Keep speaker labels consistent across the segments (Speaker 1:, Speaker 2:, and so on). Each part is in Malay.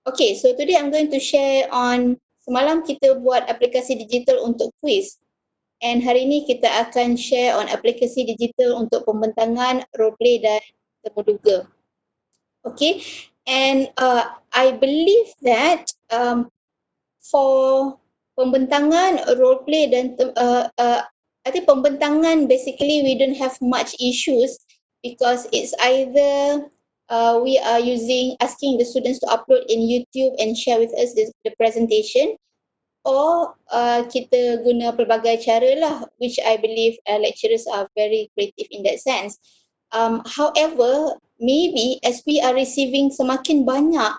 Speaker 1: Okay, so today I'm going to share on, semalam kita buat aplikasi digital untuk quiz. And hari ini kita akan share on aplikasi digital untuk pembentangan, roleplay dan temuduga. Okay, and I believe that for pembentangan, roleplay dan I think pembentangan basically we don't have much issues because it's either we are asking the students to upload in YouTube and share with us the presentation, or kita guna pelbagai cara lah, which I believe lecturers are very creative in that sense. However, maybe as we are receiving semakin banyak,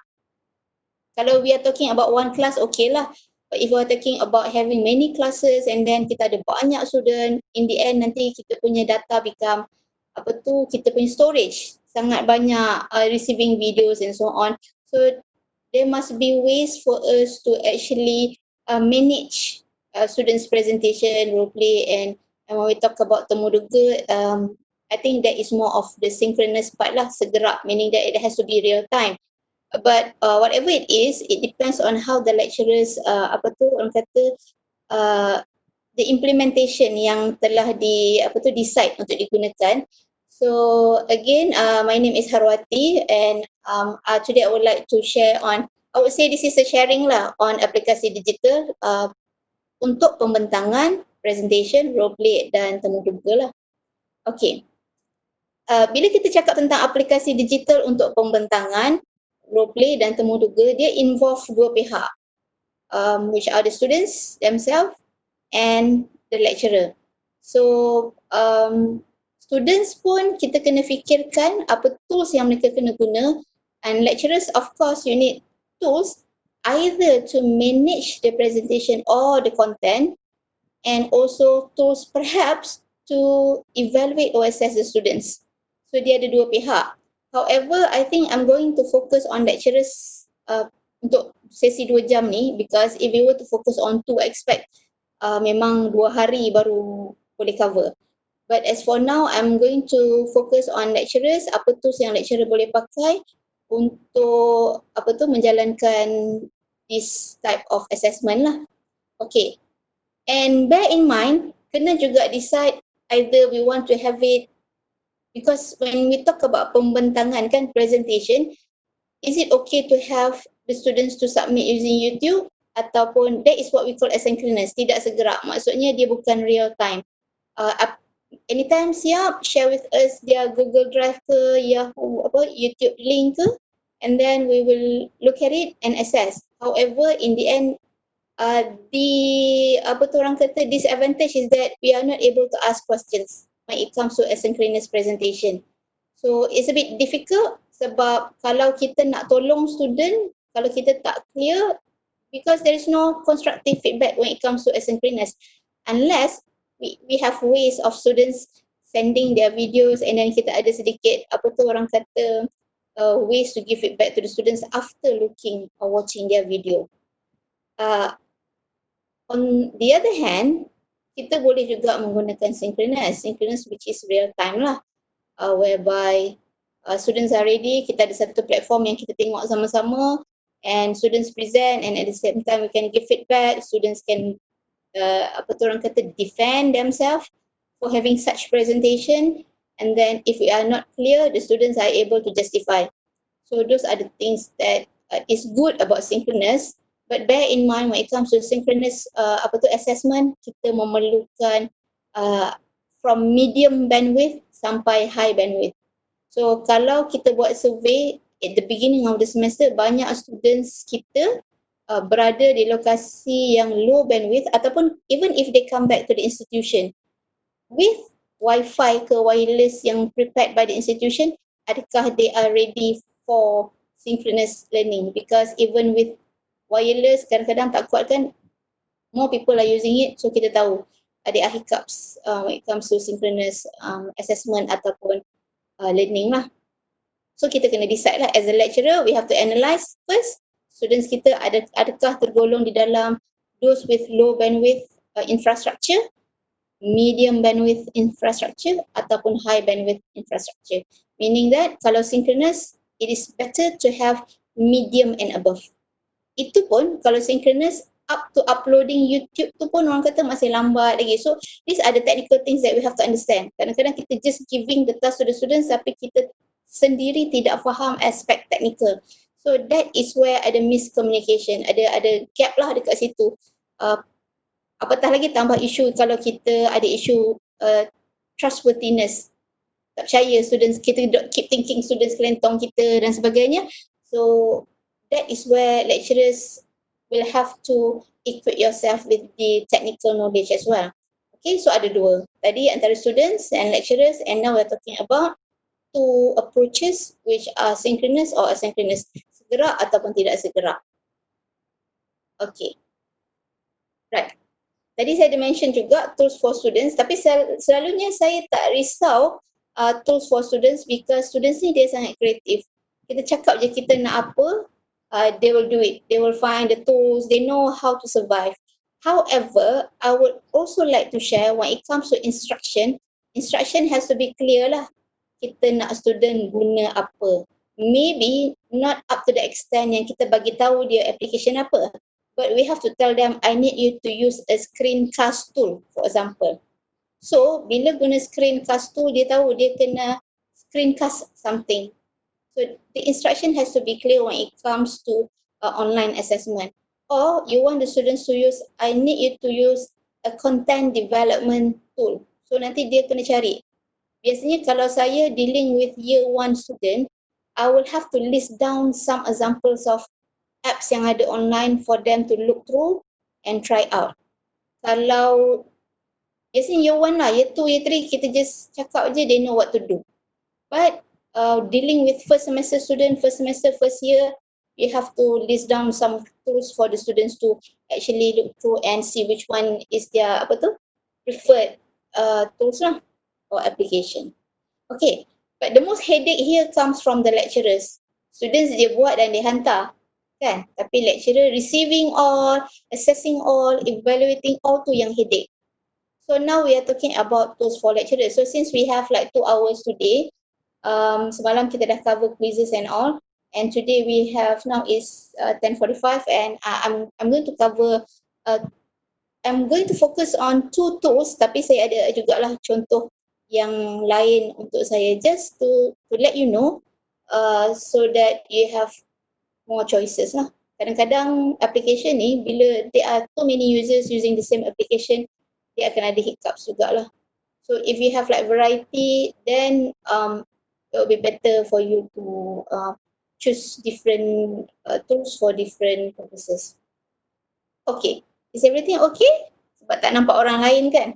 Speaker 1: kalau we are talking about one class, okay lah. But if we are talking about having many classes and then kita ada banyak student, in the end nanti kita punya data become kita punya storage sangat banyak, receiving videos and so on. So there must be ways for us to actually manage students' presentation, role play, and when we talk about temuduga, I think that is more of the synchronous part lah, segerak, meaning that it has to be real time. But whatever it is, it depends on how the lecturers orang kata the implementation yang telah decide untuk digunakan. So again, my name is Harwati, and today I would like to share on, I would say this is a sharing lah on aplikasi digital untuk pembentangan, presentation, roleplay dan temuduga lah. Okay. Bila kita cakap tentang aplikasi digital untuk pembentangan, roleplay dan temuduga, dia involve dua pihak, which are the students themselves and the lecturer. So students pun kita kena fikirkan apa tools yang mereka kena guna, and lecturers of course you need tools either to manage the presentation or the content, and also tools perhaps to evaluate or assess the students. So dia ada dua pihak. However, I think I'm going to focus on lecturers untuk sesi 2 jam ni, because if we were to focus on 2 aspect, memang 2 hari baru boleh cover. But as for now, I'm going to focus on lecturers, apa tools yang lecturer boleh pakai untuk menjalankan this type of assessment lah. Okay. And bear in mind, kena juga decide either we want to have it, because when we talk about pembentangan kan, presentation, is it okay to have the students to submit using YouTube, ataupun that is what we call asynchronous, tidak segerak, maksudnya dia bukan real time. Anytime siap, share with us their Google Drive ke, Yahoo, YouTube link ke, and then we will look at it and assess. However, in the end, disadvantage is that we are not able to ask questions when it comes to asynchronous presentation. So it's a bit difficult sebab kalau kita nak tolong student, kalau kita tak clear, because there is no constructive feedback when it comes to asynchronous, unless we have ways of students sending their videos, and then kita ada sedikit ways to give feedback to the students after looking or watching their video. On the other hand, kita boleh juga menggunakan synchronous which is real time lah, whereby students are ready, kita ada satu platform yang kita tengok sama-sama, and students present, and at the same time we can give feedback. Students can defend themselves for having such presentation, and then if we are not clear, the students are able to justify. So those are the things that is good about synchronous. But bear in mind, when it comes to synchronous assessment, kita memerlukan from medium bandwidth sampai high bandwidth. So kalau kita buat survey at the beginning of the semester, banyak students kita berada di lokasi yang low bandwidth, ataupun even if they come back to the institution with Wi-Fi ke wireless yang prepared by the institution, adakah they are ready for synchronous learning? Because even with wireless kadang-kadang tak kuat kan, more people are using it, so kita tahu ada hiccups when it comes to synchronous assessment ataupun learning lah. So kita kena decide lah, as a lecturer we have to analyse first, students kita adakah tergolong di dalam those with low bandwidth infrastructure, medium bandwidth infrastructure ataupun high bandwidth infrastructure. Meaning that kalau synchronous, it is better to have medium and above. Itu pun kalau synchronous up to uploading YouTube tu pun orang kata masih lambat lagi. So these are the technical things that we have to understand. Kadang-kadang kita just giving the task to the students tapi kita sendiri tidak faham aspek technical. So that is where ada miscommunication, ada gap lah dekat situ. Apatah lagi tambah isu kalau kita ada isu trustworthiness, tak percaya students kita, keep thinking students kelentong kita dan sebagainya. So that is where lecturers will have to equip yourself with the technical knowledge as well. Okay, so ada dua. Tadi antara students and lecturers, and now we're talking about two approaches which are synchronous or asynchronous. Segera ataupun tidak segera. Okay. Right. Tadi saya ada mention juga tools for students, tapi selalunya saya tak risau tools for students because students ni dia sangat kreatif. Kita cakap je kita nak apa, they will do it. They will find the tools, they know how to survive. However, I would also like to share when it comes to instruction has to be clear lah. Kita nak student guna apa. Maybe not up to the extent yang kita bagi tahu dia application apa. But we have to tell them, I need you to use a screencast tool, for example. So, bila guna screencast tool, dia tahu dia kena screencast something. So, the instruction has to be clear when it comes to online assessment. Or, you want the students to use, I need you to use a content development tool. So, nanti dia kena cari. Biasanya kalau saya dealing with year 1 student, I will have to list down some examples of apps yang ada online for them to look through and try out. Kalau biasanya year 1 lah, year 2, year 3 kita just cakap je they know what to do. But dealing with first semester student, first semester, first year, you have to list down some tools for the students to actually look through and see which one is their preferred tools lah or application. Okay, but the most headache here comes from the lecturers. Students dia buat dan dia hantar. Kan? Tapi lecturer receiving all, assessing all, evaluating all tu yang headache. So now we are talking about tools for lecturers. So since we have like 2 hours today, semalam kita dah cover quizzes and all, and today we have now is 10:45 and I'm going to cover I'm going to focus on 2 tools, tapi saya ada jugalah contoh yang lain untuk saya just to let you know so that you have more choices lah. Kadang-kadang application ni bila there are too many users using the same application, dia akan ada hiccups jugalah. So if you have like variety, then it will be better for you to choose different tools for different purposes. Okay, is everything okay? Sebab tak nampak orang lain kan?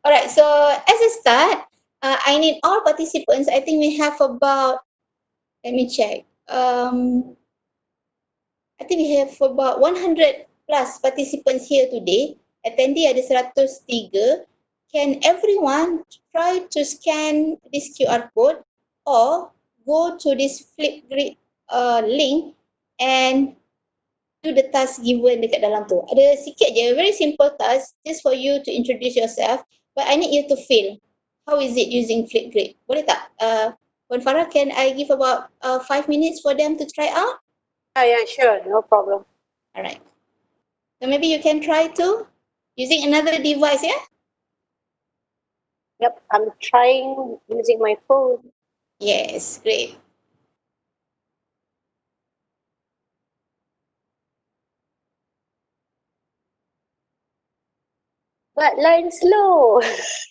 Speaker 1: Alright, so as a start, I need all participants. I think we have about, let me check. I think we have about 100 plus participants here today. Attendee ada 103. Can everyone try to scan this QR code or go to this Flipgrid link and do the task given dekat dalam tu. Ada sikit je, very simple task just for you to introduce yourself, but I need you to feel how is it using Flipgrid. Boleh tak? Puan Farah, can I give about 5 minutes for them to try out?
Speaker 2: Yeah, sure, no problem.
Speaker 1: Alright. So maybe you can try to using another device, yeah?
Speaker 2: Yep, I'm trying using my phone.
Speaker 1: Yes, great.
Speaker 2: But line slow.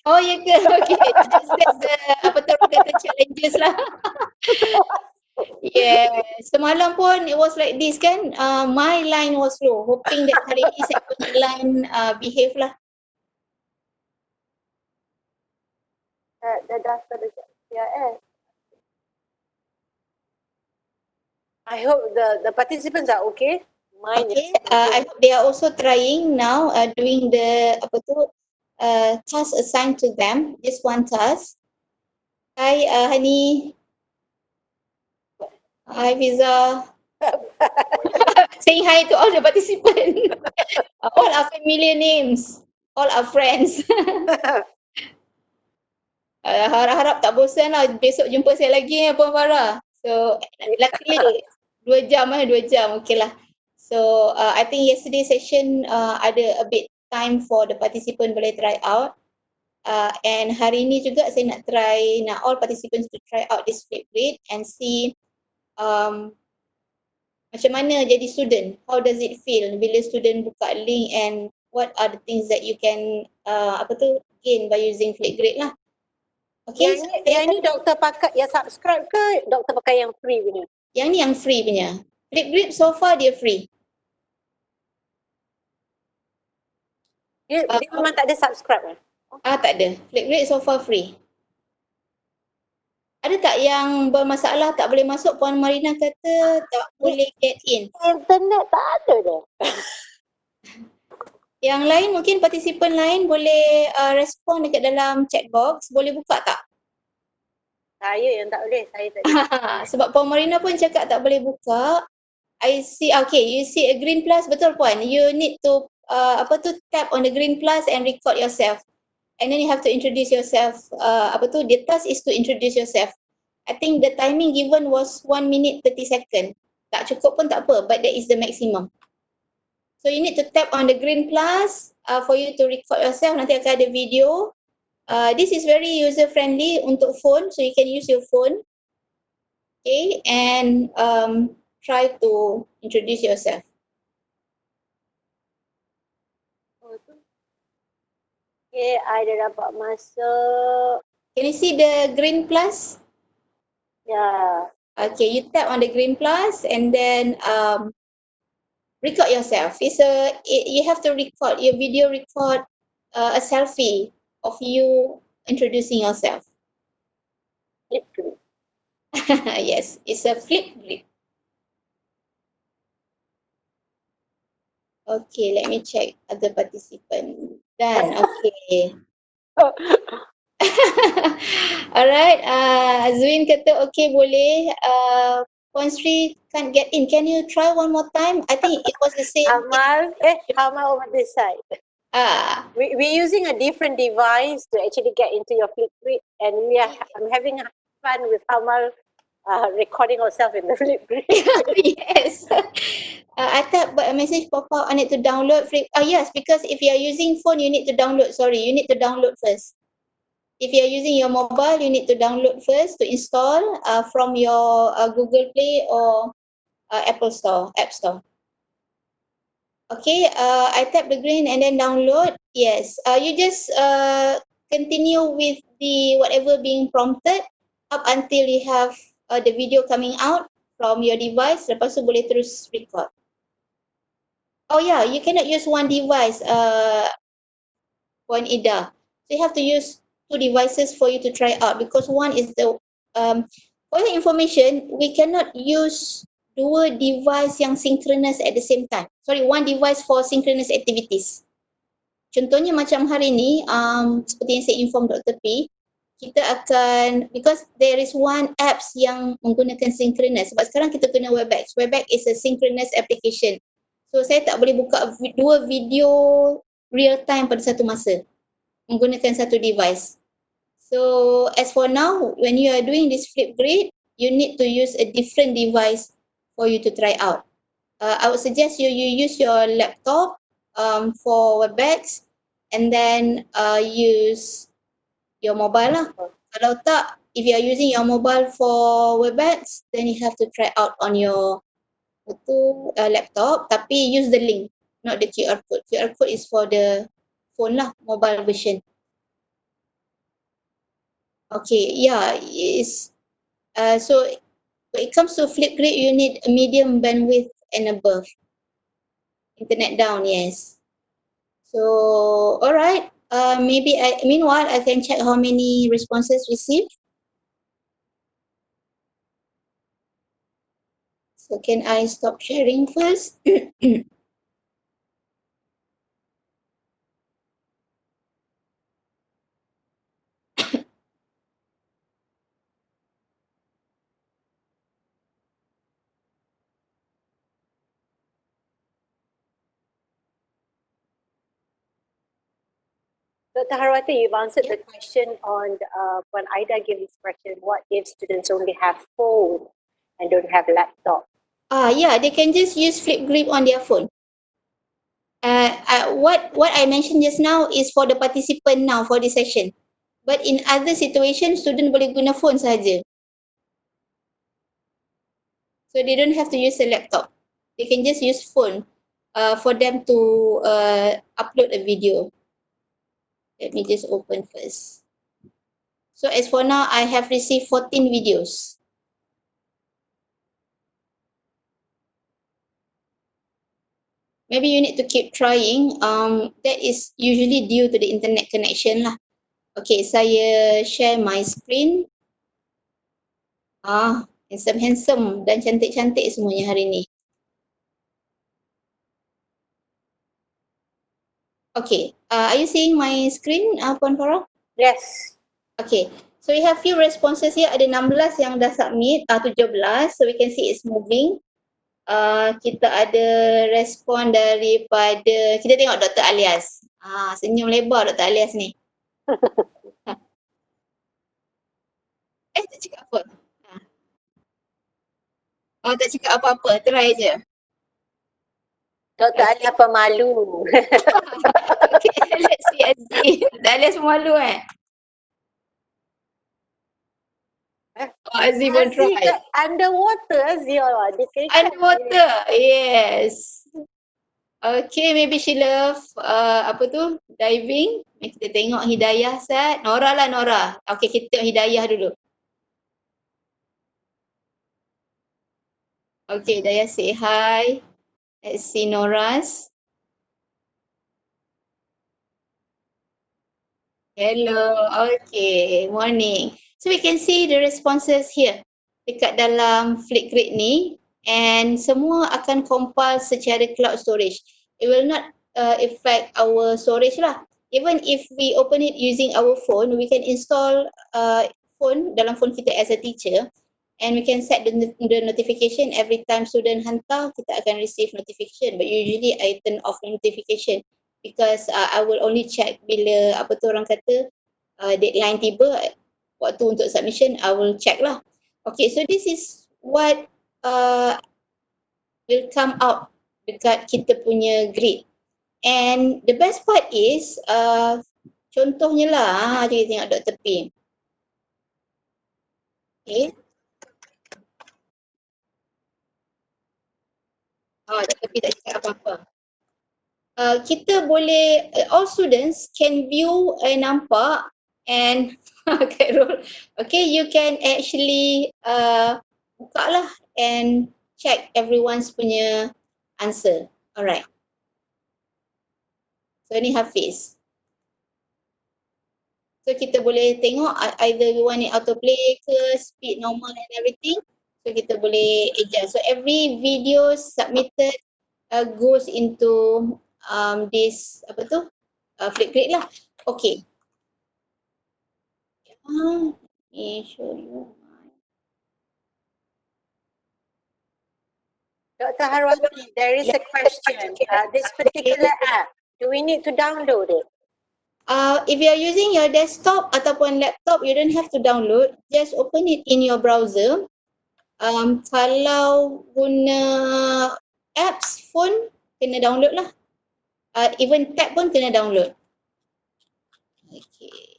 Speaker 1: Oh, ya ke? Okay. That's the challenges lah. Yeah, semalam pun it was like this kan. My line was slow. Hoping that hari ni saya punya line behave lah.
Speaker 2: The data CRS. I hope the participants are okay. Mine
Speaker 1: Okay,
Speaker 2: is okay.
Speaker 1: I hope they are also trying now doing the task assigned to them. This one task. Hi, Hani. Hi, Fiza. Saying hi to all the participants. All are familiar names. All are friends. Harap-harap tak bosan lah. Besok jumpa saya lagi Puan Farah. So, luckily 2 jam. Okay lah. So I think yesterday session ada a bit time for the participant boleh try out. And hari ni juga saya nak all participants to try out this Flipgrid and see macam mana jadi student. How does it feel bila student buka link and what are the things that you can gain by using Flipgrid lah. Okay.
Speaker 2: Yang ni doktor pakai yang subscribe ke doktor pakai yang free punya?
Speaker 1: Yang ni yang free punya. Flipgrid so far dia free.
Speaker 2: Dia memang tak ada subscribe kan?
Speaker 1: Tak ada. Flipgrid so far free. Ada tak yang bermasalah tak boleh masuk? Puan Marina kata tak boleh get in.
Speaker 2: Internet tak ada dah.
Speaker 1: Yang lain mungkin participant lain boleh respon dekat dalam chat box. Boleh buka tak?
Speaker 2: Saya yang tak boleh. Saya tak boleh.
Speaker 1: Sebab Puan Marina pun cakap tak boleh buka. I see. Okay, you see a green plus. Betul Puan. You need to tap on the green plus and record yourself. And then you have to introduce yourself. The task is to introduce yourself. I think the timing given was 1 minute 30 second. Tak cukup pun tak apa, but that is the maximum. So you need to tap on the green plus for you to record yourself. Nanti akan ada video. This is very user friendly untuk phone, so you can use your phone. Okay, and try to introduce yourself.
Speaker 2: Okay, I dah dapat masuk.
Speaker 1: Can you see the green plus?
Speaker 2: Ya.
Speaker 1: Okay, you tap on the green plus and then record yourself. You have to record your video. Record a selfie of you introducing yourself.
Speaker 2: Flipgrid.
Speaker 1: Yes, it's a Flipgrid. Okay, let me check other participant. Done. Okay. Alright. Zwin kata okay boleh. Puan Sri can't get in. Can you try one more time? I think it was the same.
Speaker 2: Amal over this side. We're using a different device to actually get into your Flipgrid, and I'm having fun with Amal recording ourselves in the Flipgrid.
Speaker 1: Yes. I thought but a message pop up. I need to download Flip. Yes, because if you are using phone, you need to download. Sorry, you need to download first. If you are using your mobile, you need to download first to install from your Google Play or Apple Store, App Store. Okay, I tap the green and then download. Yes, you just continue with the whatever being prompted up until you have the video coming out from your device. Lepas tu boleh terus record. Oh yeah, you cannot use one device, Puan Ida. So you have to use 2 devices for you to try out because one is the for your information, we cannot use 2 device yang synchronous at the same time. Sorry, 1 device for synchronous activities. Contohnya macam hari ni, seperti yang saya inform Dr. P, kita akan, because there is one apps yang menggunakan synchronous. Sebab sekarang kita guna Webex. Webex is a synchronous application. So saya tak boleh buka 2 video real time pada satu masa menggunakan satu device. So as for now, when you are doing this Flipgrid, you need to use a different device for you to try out. I would suggest you use your laptop for Webex and then use your mobile lah. Kalau tak, if you are using your mobile for Webex, then you have to try out on your laptop, tapi use the link, not the QR code. QR code is for the phone lah, mobile version. Okay, yeah, so when it comes to Flipgrid, you need a medium bandwidth and above. Internet down, yes. So, alright. Meanwhile, I can check how many responses received. So, can I stop sharing first?
Speaker 2: Dr. Harwati, you've answered the question on when Ida gave this question, what if students only have phone and don't have laptop?
Speaker 1: Yeah, they can just use Flipgrid on their phone. What I mentioned just now is for the participant now for this session. But in other situations, student boleh guna phone saja. So they don't have to use a laptop. They can just use phone for them to upload a video. Let me just open first. So as for now, I have received 14 videos. Maybe you need to keep trying. That is usually due to the internet connection lah. Okay, saya share my screen. Handsome dan cantik-cantik semuanya hari ni. Okay, are you seeing my screen, Puan Farah?
Speaker 2: Yes.
Speaker 1: Okay, so we have few responses here. Ada 16 yang dah submit, 17. So we can see it's moving. Kita ada respon daripada, kita tengok Dr. Alias. Senyum lebar Dr. Alias ni. Tak cakap apa? Tak cakap apa-apa, try je.
Speaker 2: Dr. Alias pemalu.
Speaker 1: Okay, let's see Azri. Dr. Alias pemalu Azri pun try.
Speaker 2: Underwater Azri.
Speaker 1: Underwater, yes. Okay, maybe she love diving. Kita tengok Hidayah Sat. Nora lah Nora. Okay, kita tengok Hidayah dulu. Okay, Hidayah say hi. Let's see Nora's. Hello, okay, morning. So we can see the responses here dekat dalam Flipgrid ni, and semua akan compile secara cloud storage. It will not affect our storage lah. Even if we open it using our phone, we can install phone dalam phone kita as a teacher, and we can set the notification every time student hantar, kita akan receive notification. But usually I turn off notification because I will only check bila orang kata deadline tiba, waktu untuk submission, I will check lah. Okay, so this is what will come out dekat kita punya grid. And the best part is, contohnya lah, kita tengok Dr. P. Okay. Dr. P tak cakap apa-apa. Kita boleh, all students can view nampak and Carol, okay, you can actually buka lah and check everyone's punya answer. Alright. So ni Hafiz. So kita boleh tengok either we want it autoplay ke, speed normal and everything. So kita boleh adjust. So every video submitted goes into this Flipgrid lah. Okay. Let me show you.
Speaker 2: Dr. Harwati, there is a question. This particular app, do we need to download it?
Speaker 1: If you are using your desktop ataupun laptop, you don't have to download. Just open it in your browser. Kalau guna apps phone, kena download lah. Even tab pun kena download. Okay.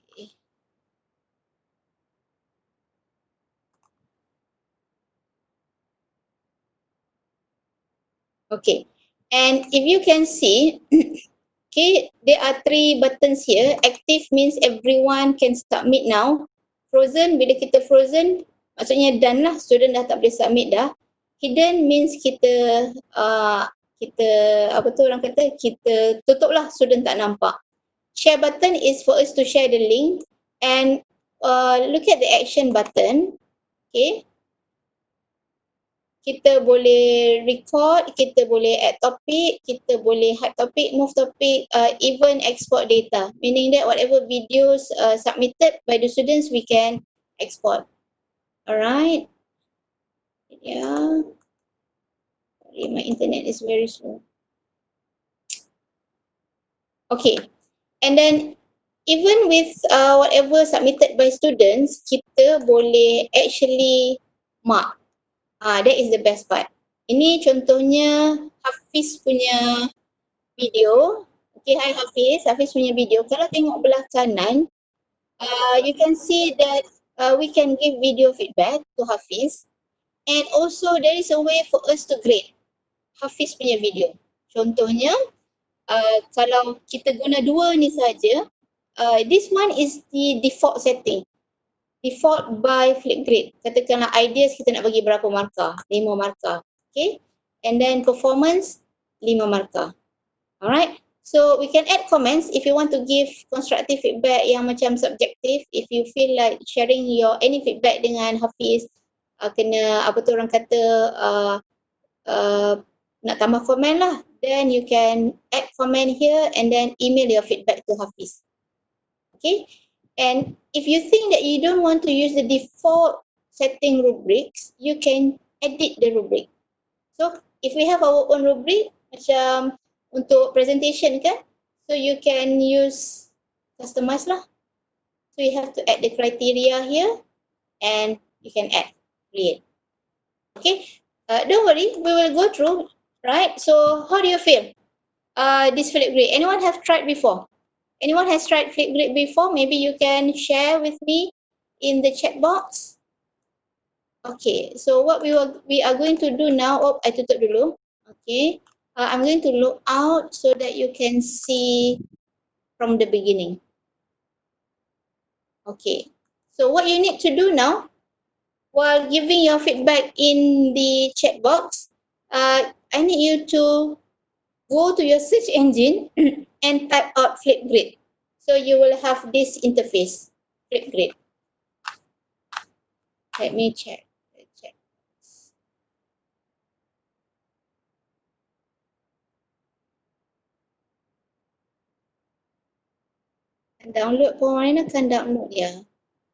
Speaker 1: Okay. And if you can see, okay, there are 3 buttons here. Active means everyone can submit now. Frozen, bila kita frozen, maksudnya done lah, student dah tak boleh submit dah. Hidden means kita kita tutup lah, student tak nampak. Share button is for us to share the link, and look at the action button. Okay. Kita boleh record, kita boleh add topic, kita boleh hide topic, move topic, even export data. Meaning that whatever videos submitted by the students, we can export. Alright. Yeah. Sorry, my internet is very slow. Okay. And then even with whatever submitted by students, kita boleh actually mark. That is the best part. Ini contohnya Hafiz punya video. Okay, hi Hafiz. Hafiz punya video. Kalau tengok belah kanan, you can see that we can give video feedback to Hafiz. And also there is a way for us to grade Hafiz punya video. Contohnya, kalau kita guna dua ni saja, this one is the default setting. Default by Flipgrid. Katakanlah ideas kita nak bagi berapa markah? 5 markah. Okay. And then performance, 5 markah. Alright. So we can add comments if you want to give constructive feedback yang macam subjektif. If you feel like sharing your any feedback dengan Hafiz, kena apa tu orang kata nak tambah komen lah. Then you can add comment here and then email your feedback to Hafiz. Okay. And if you think that you don't want to use the default setting rubrics, you can edit the rubric. So if we have our own rubric, macam untuk presentation kan, so you can use customize lah. So you have to add the criteria here and you can add, create. Okay, don't worry, we will go through, right? So how do you feel? This Flipgrid, anyone have tried before? Anyone has tried Flipgrid before? Maybe you can share with me in the chat box. Okay, so what we are going to do now, I tutup dulu. Okay, I'm going to log out so that you can see from the beginning. Okay, so what you need to do now, while giving your feedback in the chat box, I need you to go to your search engine and type out Flipgrid. So you will have this interface, Flipgrid. Let me check. Download pun mana kan download dia.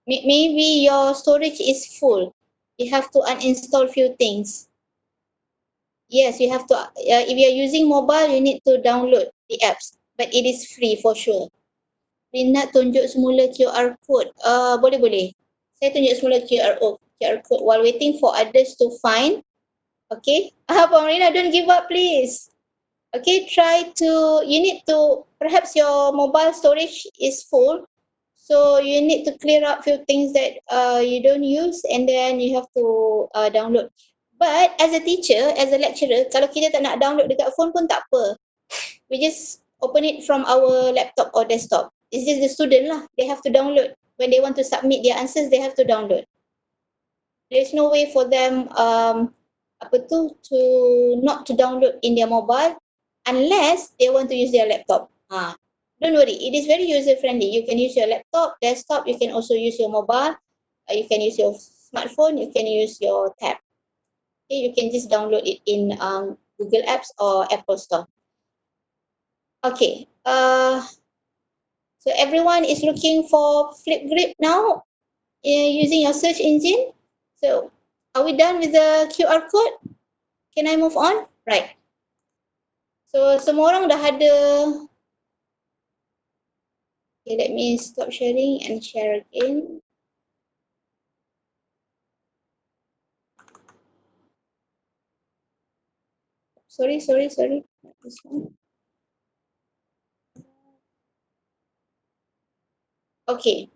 Speaker 1: Maybe your storage is full. You have to uninstall few things. Yes, you have to, if you are using mobile, you need to download the apps. But it is free for sure. Nak tunjuk semula QR code. Boleh. Saya tunjuk semula QR code while waiting for others to find. Okay. Puan Rina, don't give up please. Okay, you need to, perhaps your mobile storage is full. So you need to clear up few things that you don't use and then you have to download. But as a teacher, as a lecturer, kalau kita tak nak download dekat phone pun tak apa. We just open it from our laptop or desktop. It's just the student lah. They have to download. When they want to submit their answers, they have to download. There's no way for them to not to download in their mobile unless they want to use their laptop. Don't worry, it is very user friendly. You can use your laptop, desktop, you can also use your mobile, you can use your smartphone, you can use your tab. Okay, you can just download it in Google Apps or Apple Store. Okay, so everyone is looking for Flipgrid now using your search engine. So are we done with the QR code? Can I move on? Right. So semua orang dah ada. Okay, let me stop sharing and share again. Sorry. This one. Okay.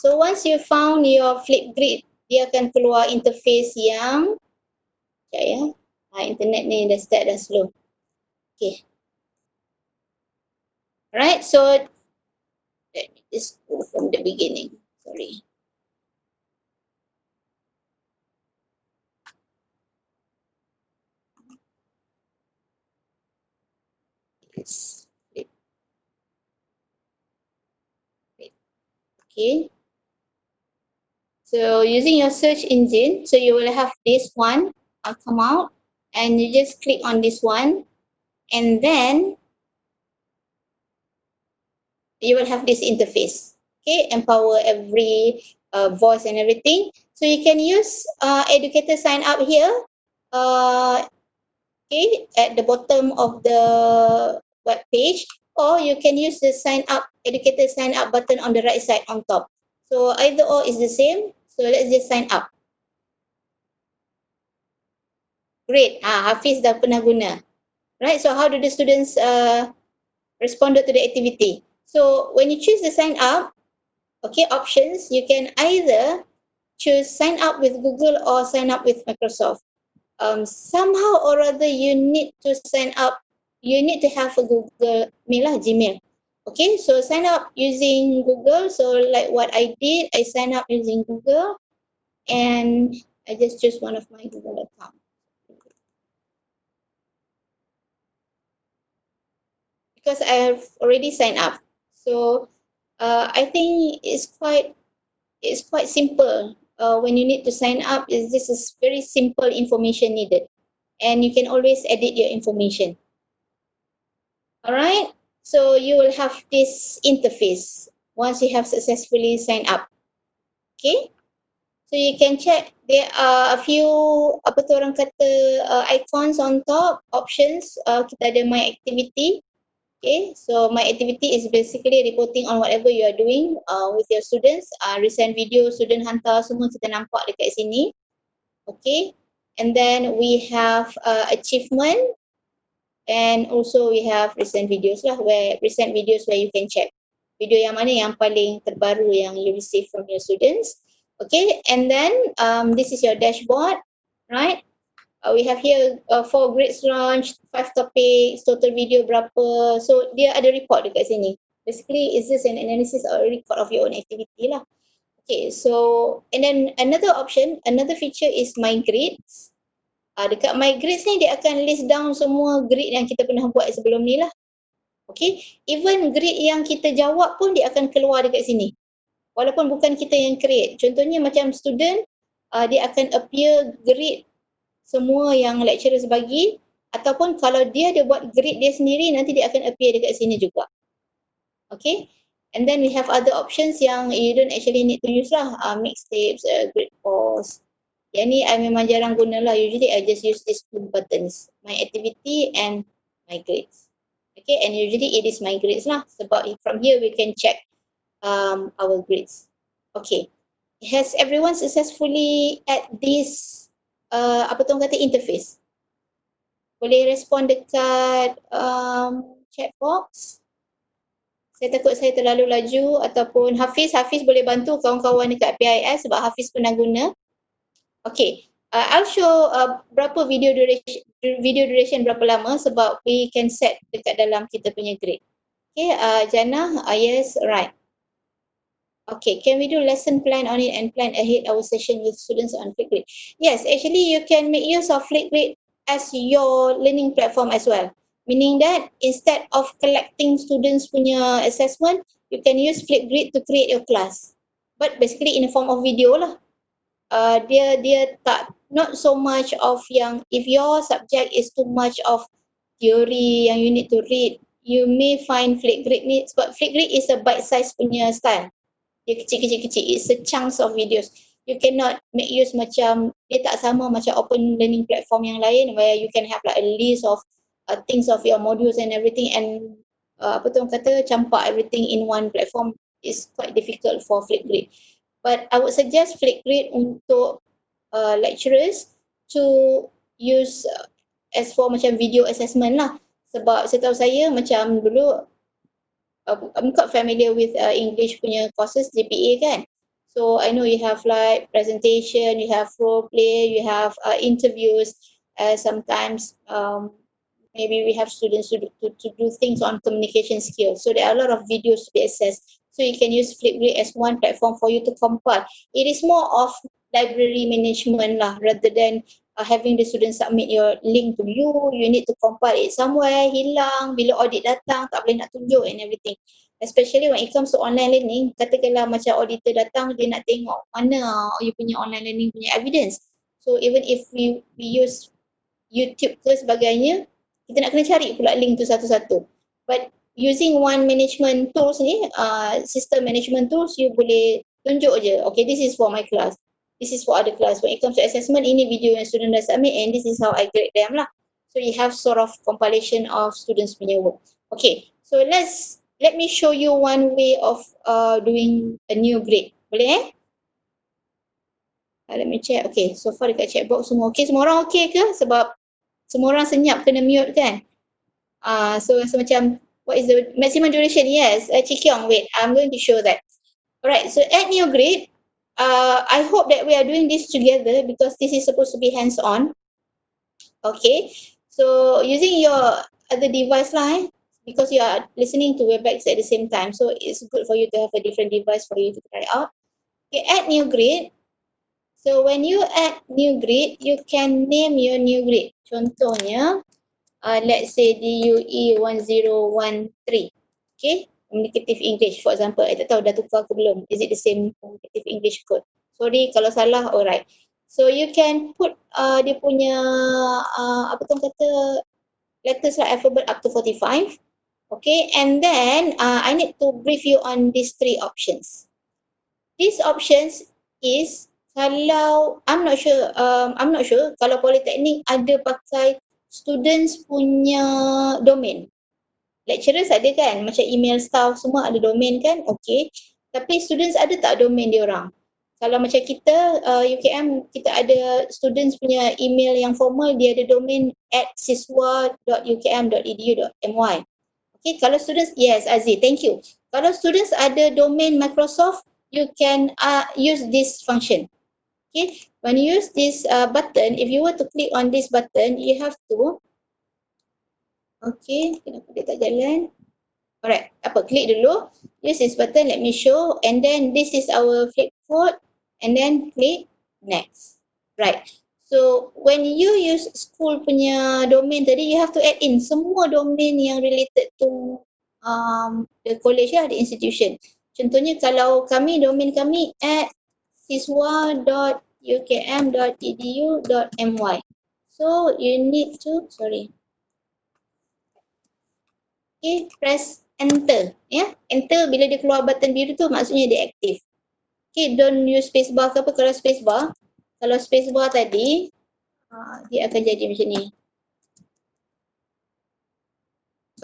Speaker 1: So once you found your Flipgrid, dia akan keluar interface yang internet ni dah start dah slow. Okay. Alright, so let me just go from the beginning. Sorry. Yes. Okay. So using your search engine, so you will have this one come out and you just click on this one and then you will have this interface. Okay, empower every voice and everything. So you can use educator sign up here. Okay, at the bottom of the web page, or you can use the educator sign up button on the right side on top. So either or is the same. So let's just sign up. Great. Hafiz dah pernah guna. Right, so how do the students responded to the activity? So when you choose the sign up, okay, options, you can either choose sign up with Google or sign up with Microsoft. Somehow or other you need to sign up, you need to have a Google Mail, Gmail. Okay, so sign up using Google. So like what I did, I sign up using Google and I just choose one of my Google account. Because I have already signed up. So I think it's quite simple. When you need to sign up, this is very simple information needed, and you can always edit your information. All right. So you will have this interface once you have successfully signed up. Okay. So you can check, there are a few apa tu orang kata icons on top, options. Kita ada my activity. Okay, so my activity is basically reporting on whatever you are doing with your students. Recent video student hantar semua kita nampak dekat sini. Okay, and then we have achievement, and also we have recent videos lah, where recent videos where you can check video yang mana yang paling terbaru yang you receive from your students. Okay, and then this is your dashboard, right? We have here 4 grades launched, 5 topics, total video berapa. So dia ada report dekat sini. Basically, is this an analysis or a record of your own activity lah. Okay, so and then another option, another feature is my grades. Dekat my grades ni dia akan list down semua grade yang kita pernah buat sebelum ni lah. Okay, even grade yang kita jawab pun dia akan keluar dekat sini. Walaupun bukan kita yang create. Contohnya macam student, dia akan appear grade semua yang lecturers bagi, ataupun kalau dia buat grade dia sendiri, nanti dia akan appear dekat sini juga. Okay, and then we have other options yang you don't actually need to use lah, mixtapes, grade course. Yang ni I memang jarang guna lah, usually I just use these 2 buttons, my activity and my grades. Okay, and usually it is my grades lah, sebab from here we can check our grades. Okay, has everyone successfully at this apa tu orang kata interface? Boleh respon dekat chat box. Saya takut saya terlalu laju, ataupun Hafiz boleh bantu kawan-kawan dekat PIS sebab Hafiz pernah guna. Okay, I'll show berapa video duration berapa lama sebab we can set dekat dalam kita punya grade. Okay, Jannah, yes, right. Okay, can we do lesson plan on it and plan ahead our session with students on Flipgrid? Yes, actually you can make use of Flipgrid as your learning platform as well. Meaning that instead of collecting students punya assessment, you can use Flipgrid to create your class. But basically in the form of video lah. Dia tak, not so much of yang, if your subject is too much of theory yang you need to read, you may find Flipgrid ni, sebab Flipgrid is a bite size punya style. Dia kecil-kecil, it's a chunks of videos. You cannot make use macam, dia tak sama macam open learning platform yang lain where you can have like a list of things of your modules and everything, and apa tu orang kata, campak everything in one platform is quite difficult for Flipgrid. But I would suggest Flipgrid untuk lecturers to use as for macam video assessment lah. Sebab setahu saya macam dulu, I'm quite familiar with English punya courses, GPA kan. So I know you have like presentation, you have role play, you have interviews. Sometimes maybe we have students to do things on communication skills. So there are a lot of videos to be accessed. So you can use Flipgrid as one platform for you to compile. It is more of library management lah, rather than having the students submit your link to you. You need to compile it somewhere, hilang, bila audit datang tak boleh nak tunjuk and everything. Especially when it comes to online learning, katakanlah macam auditor datang, dia nak tengok mana you punya online learning punya evidence. So even if we use YouTube ke sebagainya, kita nak kena cari pula link tu satu-satu. But using one management tools ni, system management tools, you boleh tunjuk je, okay, this is for my class, this is for other class. When it comes to assessment, ini video yang student dah submit and this is how I grade them lah. So you have sort of compilation of students punya work. Okay, so let me show you one way of doing a new grade. Boleh let me check. Okay, so far dekat chat box semua okay, semua orang okay ke? Sebab semua orang senyap kena mute kan. So macam what is the maximum duration? Yes, Cik Kiong, wait, I'm going to show that. Alright, so add new grid. I hope that we are doing this together because this is supposed to be hands-on. Okay, so using your other device lah, because you are listening to Webex at the same time, so it's good for you to have a different device for you to try out. Okay, add new grid. So when you add new grid, you can name your new grid. Contohnya, let's say DUE 1013. Okay, communicative English for example. I tak tahu dah tukar ke belum. Is it the same communicative English code? Sorry kalau salah, alright. So you can put dia punya apa tu kata letters like alphabet up to 45. Okay, and then I need to brief you on these three options. These options is kalau I'm not sure kalau Politeknik ada pakai students punya domain. Lecturers ada kan, macam email staff semua ada domain kan, okay. Tapi students ada tak domain dia orang? Kalau macam kita, UKM, kita ada students punya email yang formal, dia ada domain @siswa.ukm.edu.my. Okay, kalau students, yes Aziz, thank you. Kalau students ada domain Microsoft, you can use this function. Okay, when you use this button, if you were to click on this button, you have to, okay, kenapa dia tak jalan? Alright, klik dulu, use this button, let me show, and then this is our flip code, and then click next. Right, so when you use school punya domain tadi, you have to add in semua domain yang related to the college lah, the institution. Contohnya kalau kami, domain kami @siswa.ukm.edu.my. So you need to, okay, press enter. Ya, enter bila dia keluar button biru tu maksudnya dia aktif. Okay, don't use spacebar ke apa. Kalau spacebar tadi, dia akan jadi macam ni.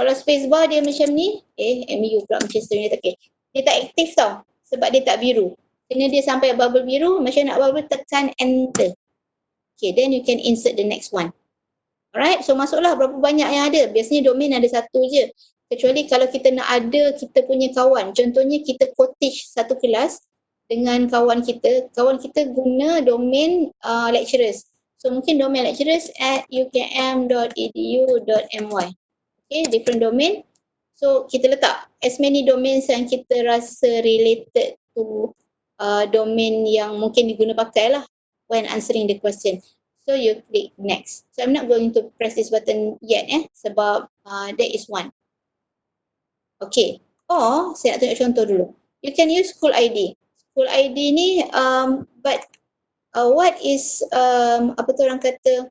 Speaker 1: Kalau spacebar dia macam ni, MU pula Manchester United, okay. Dia tak aktif tau, sebab dia tak biru. Kena dia sampai bubble biru, macam nak bubble tekan enter. Okay, then you can insert the next one. Alright, so masuklah berapa banyak yang ada. Biasanya domain ada satu je. Kecuali kalau kita nak ada kita punya kawan. Contohnya kita co-teach satu kelas dengan kawan kita guna domain lecturers. So mungkin domain lecturers @ukm.edu.my. Okay, different domain. So kita letak as many domains yang kita rasa related to domain yang mungkin diguna pakai lah when answering the question. So you click next. So I'm not going to press this button yet sebab that is one. Okay, or saya nak tunjuk contoh dulu. You can use school ID. School ID ni but what is apa tu orang kata,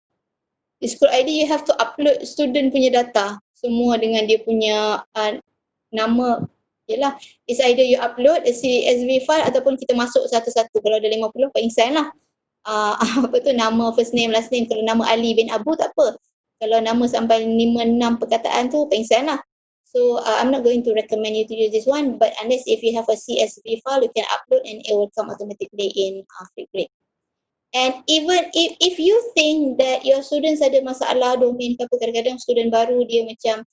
Speaker 1: di school ID you have to upload student punya data semua dengan dia punya nama. Yelah, it's either you upload a CSV file ataupun kita masuk satu-satu. Kalau ada 50 paling sign lah. Apa tu, nama, first name, last name. Kalau nama Ali bin Abu tak apa. Kalau nama sampai 5-6 perkataan tu paling sign lah. So I'm not going to recommend you to use this one, but unless if you have a CSV file, you can upload and it will come automatically in Flipgrid. And even if you think that your students ada masalah domain ke apa, kadang-kadang student baru dia macam,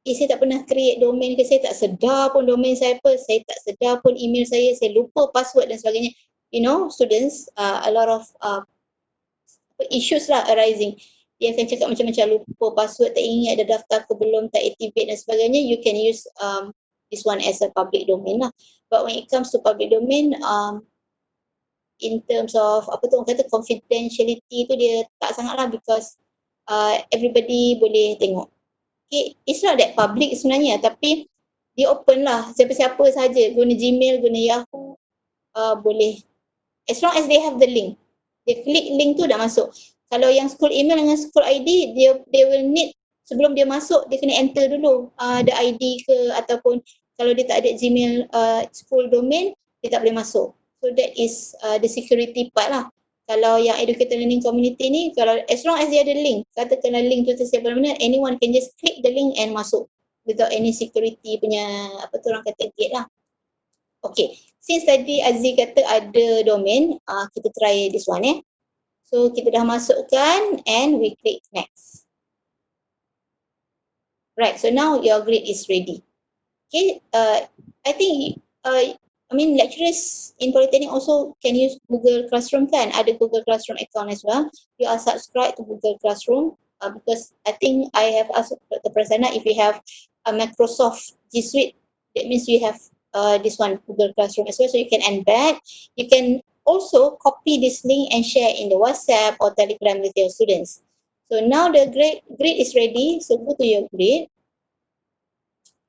Speaker 1: saya tak pernah create domain ke, saya tak sedar pun domain saya apa, saya tak sedar pun email saya lupa password dan sebagainya. You know, students, a lot of issues lah arising. Dia akan cakap macam-macam, lupa password, tak ingat ada daftar ke belum, tak activate dan sebagainya. You can use this one as a public domain lah. But when it comes to public domain, in terms of apa tu orang kata confidentiality tu dia tak sangat lah, because everybody boleh tengok. Okay, it's not that public sebenarnya, tapi dia open lah, siapa-siapa saja guna Gmail, guna Yahoo boleh, as long as they have the link. Dia klik link tu dah masuk. Kalau yang school email dengan school ID, they will need, sebelum dia masuk dia kena enter dulu the ID ke, ataupun kalau dia tak ada Gmail school domain, dia tak boleh masuk. So that is the security part lah. Kalau yang educator learning community ni, kalau as long as dia ada link, katakanlah link tu tersedia mana-mana, anyone can just click the link and masuk without any security punya apa tu orang kata gate lah. Okay, since tadi Aziz kata ada domain, kita try this one So kita dah masukkan and we click next. Right, so now your grade is ready. Okay, I think lecturers in Polytechnic also can use Google Classroom kan? Ada Google Classroom account as well. You are subscribed to Google Classroom because I think I have asked Dr. Prasanna if you have a Microsoft G Suite. That means you have this one Google Classroom as well. So you can embed. You can also copy this link and share in the WhatsApp or Telegram with your students. So now the grade is ready. So go to your grade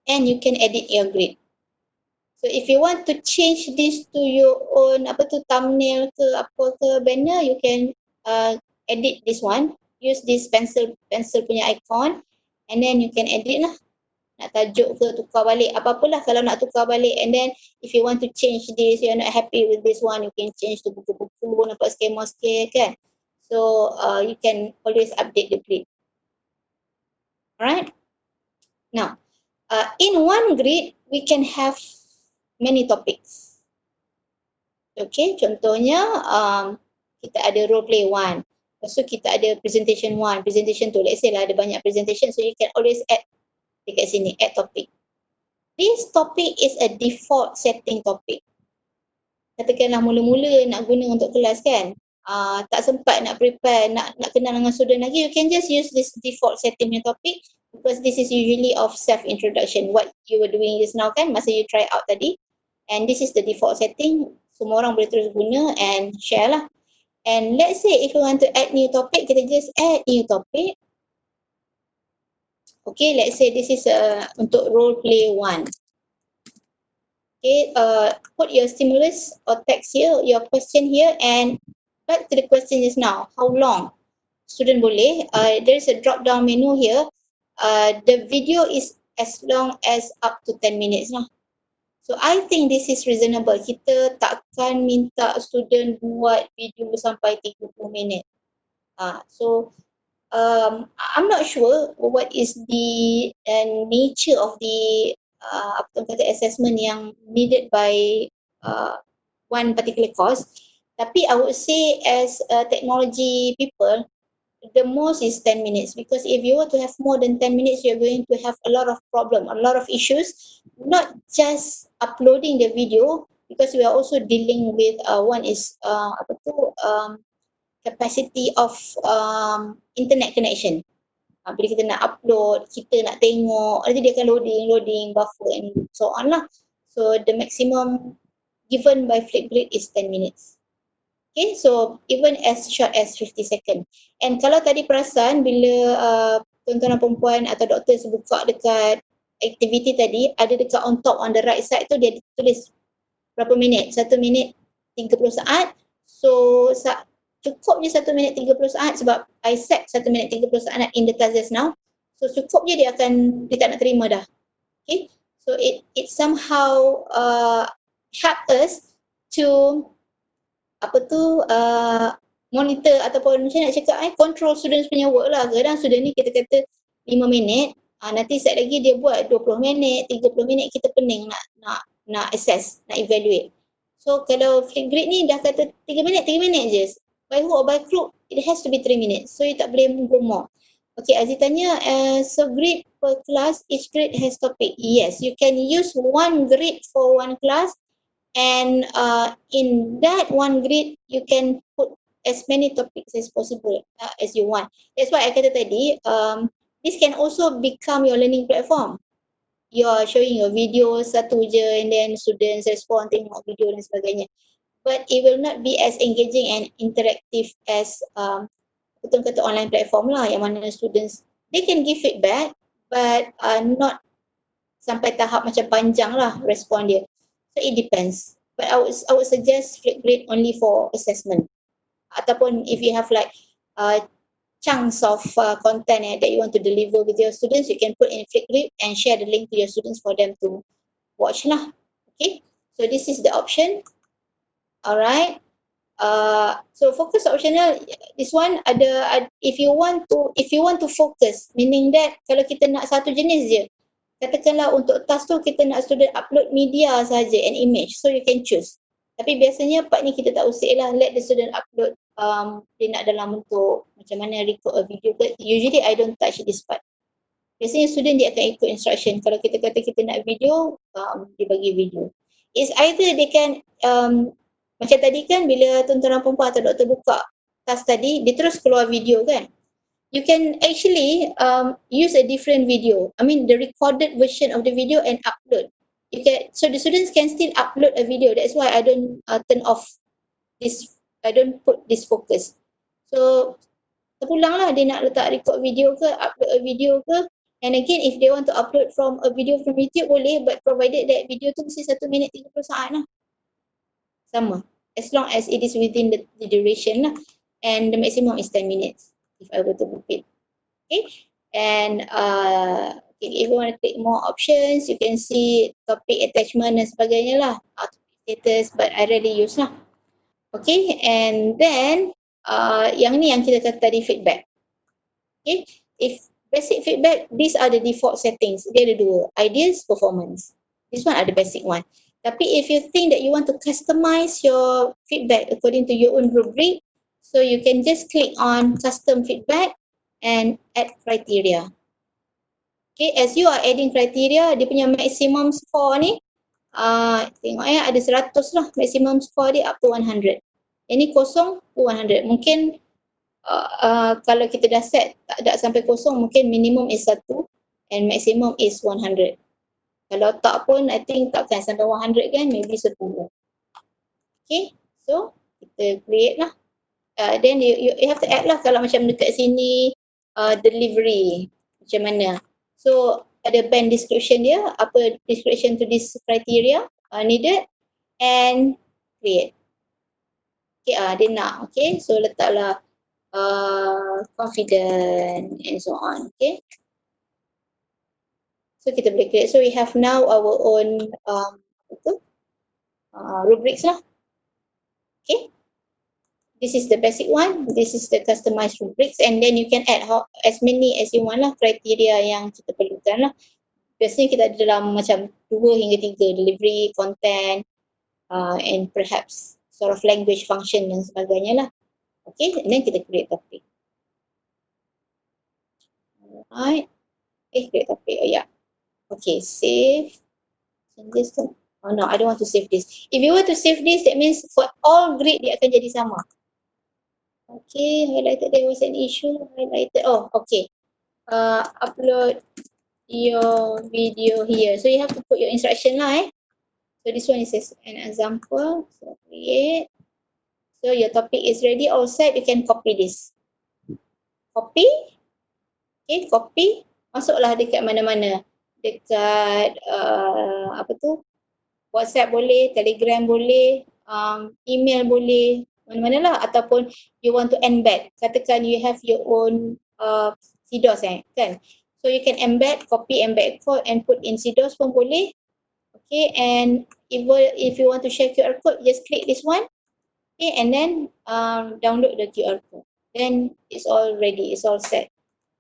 Speaker 1: and you can edit your grade. So if you want to change this to your own thumbnail ke apa ke banner, you can edit this one. Use this pencil punya icon and then you can edit lah. Nak tajuk ke tukar balik apa-apalah kalau nak tukar balik, and then if you want to change this, you're not happy with this one, you can change to buku-buku nampak skema-skema kan. So you can always update the grid. Alright. Now, in one grid we can have many topics. Okay, contohnya kita ada role play 1. Lepas tu kita ada presentation 1, presentation 2. Let's say lah ada banyak presentation, so you can always add dekat sini, add topic. This topic is a default setting topic. Katakanlah mula-mula nak guna untuk kelas kan, tak sempat nak prepare, nak kenal dengan student lagi, you can just use this default setting punya topic because this is usually of self-introduction, what you were doing just now kan, masa you try out tadi. And this is the default setting, semua orang boleh terus guna and share lah. And let's say if you want to add new topic, kita just add new topic. Okay, let's say this is untuk role play 1. Okay, put your stimulus or text here, your question here, and back to the question just now, how long? Student boleh, there is a drop down menu here. The video is as long as up to 10 minutes lah. So I think this is reasonable. Kita takkan minta student buat video sampai 30 minit. So I'm not sure what is the nature of the assessment yang needed by one particular course. Tapi I would say as technology people, the most is 10 minutes, because if you were to have more than 10 minutes, you're going to have a lot of problem, a lot of issues, not just uploading the video, because we are also dealing with one is capacity of internet connection. Bila kita nak upload, kita nak tengok, nanti dia akan loading, buffer and so on lah. So the maximum given by Flipgrid is 10 minutes. Okay, so even as short as 50 seconds. And kalau tadi perasan bila tuan-tuan dan perempuan atau doktor buka dekat aktiviti tadi, ada dekat on top on the right side tu dia tulis berapa minit, 1 minit 30 saat. So cukup je 1 minit 30 saat sebab I set 1 minit 30 saat in the class just now. So cukup je dia tak nak terima dah. Okay, so it somehow help us to monitor ataupun macam nak cakap control students punya work lah. Kadang student ni kita kata 5 minit, nanti set lagi dia buat 20 minit, 30 minit, kita pening nak assess, nak evaluate. So kalau Flipgrid ni dah kata 3 minit je. By hook or by crook, it has to be 3 minutes. So you tak boleh go more. Okay, Aziz tanya, so grade per class, each grade has topic. Yes, you can use one grade for one class. And in that one grid, you can put as many topics as possible as you want. That's why I kata tadi, this can also become your learning platform. You are showing your video satu je and then students respond, tengok video dan sebagainya. But it will not be as engaging and interactive as betul kata online platform lah, yang mana students, they can give feedback but not sampai tahap macam panjang lah respon dia. So it depends. But I would suggest Flipgrid only for assessment. Ataupun if you have like chunks of content that you want to deliver with your students, you can put in Flipgrid and share the link to your students for them to watch lah. Okay, so this is the option. Alright. So focus optional, this one ada if you want to focus, meaning that kalau kita nak satu jenis je, katakanlah untuk task tu kita nak student upload media saja and image, so you can choose. Tapi biasanya part ni kita tak usik lah, let the student upload dia nak dalam bentuk macam mana record a video. But usually I don't touch this part biasanya student dia akan ikut instruction. Kalau kita kata kita nak video, dia bagi video. It's either they can, macam tadi kan bila tuan-tuan perempuan atau doktor buka task tadi, dia terus keluar video kan. You can actually use a different video. I mean the recorded version of the video and upload. You can, so the students can still upload a video. That's why I don't turn off this, I don't put this focus. So terpulang lah dia nak letak record video ke, upload a video ke. And again, if they want to upload from a video from YouTube boleh, but provided that video tu mesti 1 minit 30 saat lah. Sama. As long as it is within the duration lah. And the maximum is 10 minutes if I were to book it. Okay. And okay, if you want to click more options, you can see topic attachment dan sebagainya lah. Status, but I rarely use lah. Okay, and then yang ni yang kita kata tadi feedback. Okay, if basic feedback, these are the default settings. Dia ada dua, ideas, performance. This one are the basic one. Tapi if you think that you want to customize your feedback according to your own rubric, so you can just click on custom feedback and add criteria. Okay, as you are adding criteria, dia punya maximum score ni, tengok ada 100 lah, maximum score dia up to 100. Ini kosong to 100. Mungkin kalau kita dah set tak sampai kosong, mungkin minimum is 1 and maximum is 100. Kalau tak pun I think takkan sampai 100 kan, maybe 10. Okay, so kita create lah. Then you have to add lah kalau macam dekat sini delivery macam mana. So ada band description dia, apa description to this criteria needed and create. Okay, dia nak, okay, so letaklah confident and so on, okay. So kita boleh create, so we have now our own rubrics lah. Okay, this is the basic one, this is the customized rubrics, and then you can add as many as you want lah, kriteria yang kita perlukan lah. Biasanya kita ada dalam macam 2 hingga 3, delivery, content, and perhaps sort of language function dan sebagainya lah. Okay, and then kita create topic. Alright, create topic, oh yeah. Okay, save. Changes to, oh no, I don't want to save this. If you want to save this, that means for all grade dia akan jadi sama. Okay, highlighted, there was an issue, highlighted, oh okay. Upload your video here. So you have to put your instruction lah So this one is an example. So create. So your topic is ready, all set, you can copy this. Copy. Okay, copy. Masuklah dekat mana-mana. Dekat WhatsApp boleh, Telegram boleh, email boleh, mana-mana lah. Ataupun you want to embed. Katakan you have your own CDOS kan. So you can embed, copy, embed code and put in CDOS pun boleh. Okay, and if you want to share QR code, just click this one. Okay, and then download the QR code. Then it's all ready, it's all set.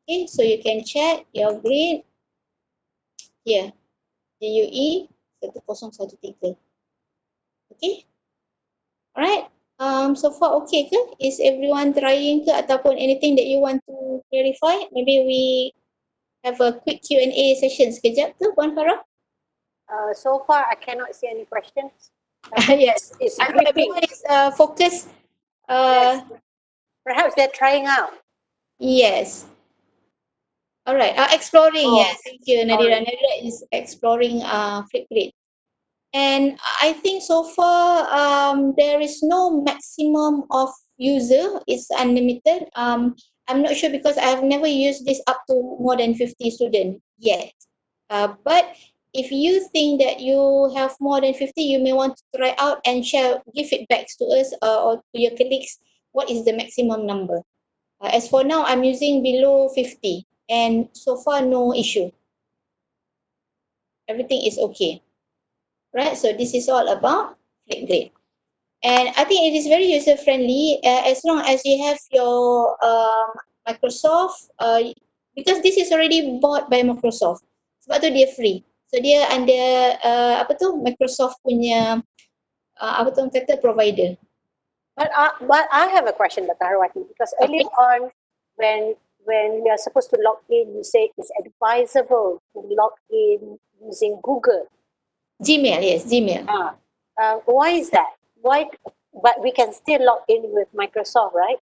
Speaker 1: Okay, so you can check your grade here, DUE 1013. Okay, alright. So far okay ke? Is everyone trying ke ataupun anything that you want to clarify? Maybe we have a quick Q&A session sekejap ke, Puan Farah?
Speaker 2: So far I cannot see any questions.
Speaker 1: Yes, everyone is focused.
Speaker 2: Yes. Perhaps they're trying out.
Speaker 1: Yes. All right. Exploring. Yes. Thank you, Nadira. Nadira is exploring Flipgrid. And I think so far there is no maximum of user. It's unlimited. I'm not sure because I have never used this up to more than 50 students yet. But if you think that you have more than 50, you may want to try out and share, give feedbacks to us or to your colleagues. What is the maximum number? As for now, I'm using below 50 and so far no issue. Everything is okay. Right, so this is all about Flipgrid. And I think it is very user friendly as long as you have your Microsoft, because this is already bought by Microsoft. Sebab tu dia free. So dia under Microsoft punya provider.
Speaker 2: But I have a question, Dr. Harwati, because earlier on when when we are supposed to log in, you say it's advisable to log in using Google.
Speaker 1: Gmail, yes, Gmail.
Speaker 2: Why is that? Why? But we can still log in with Microsoft, right?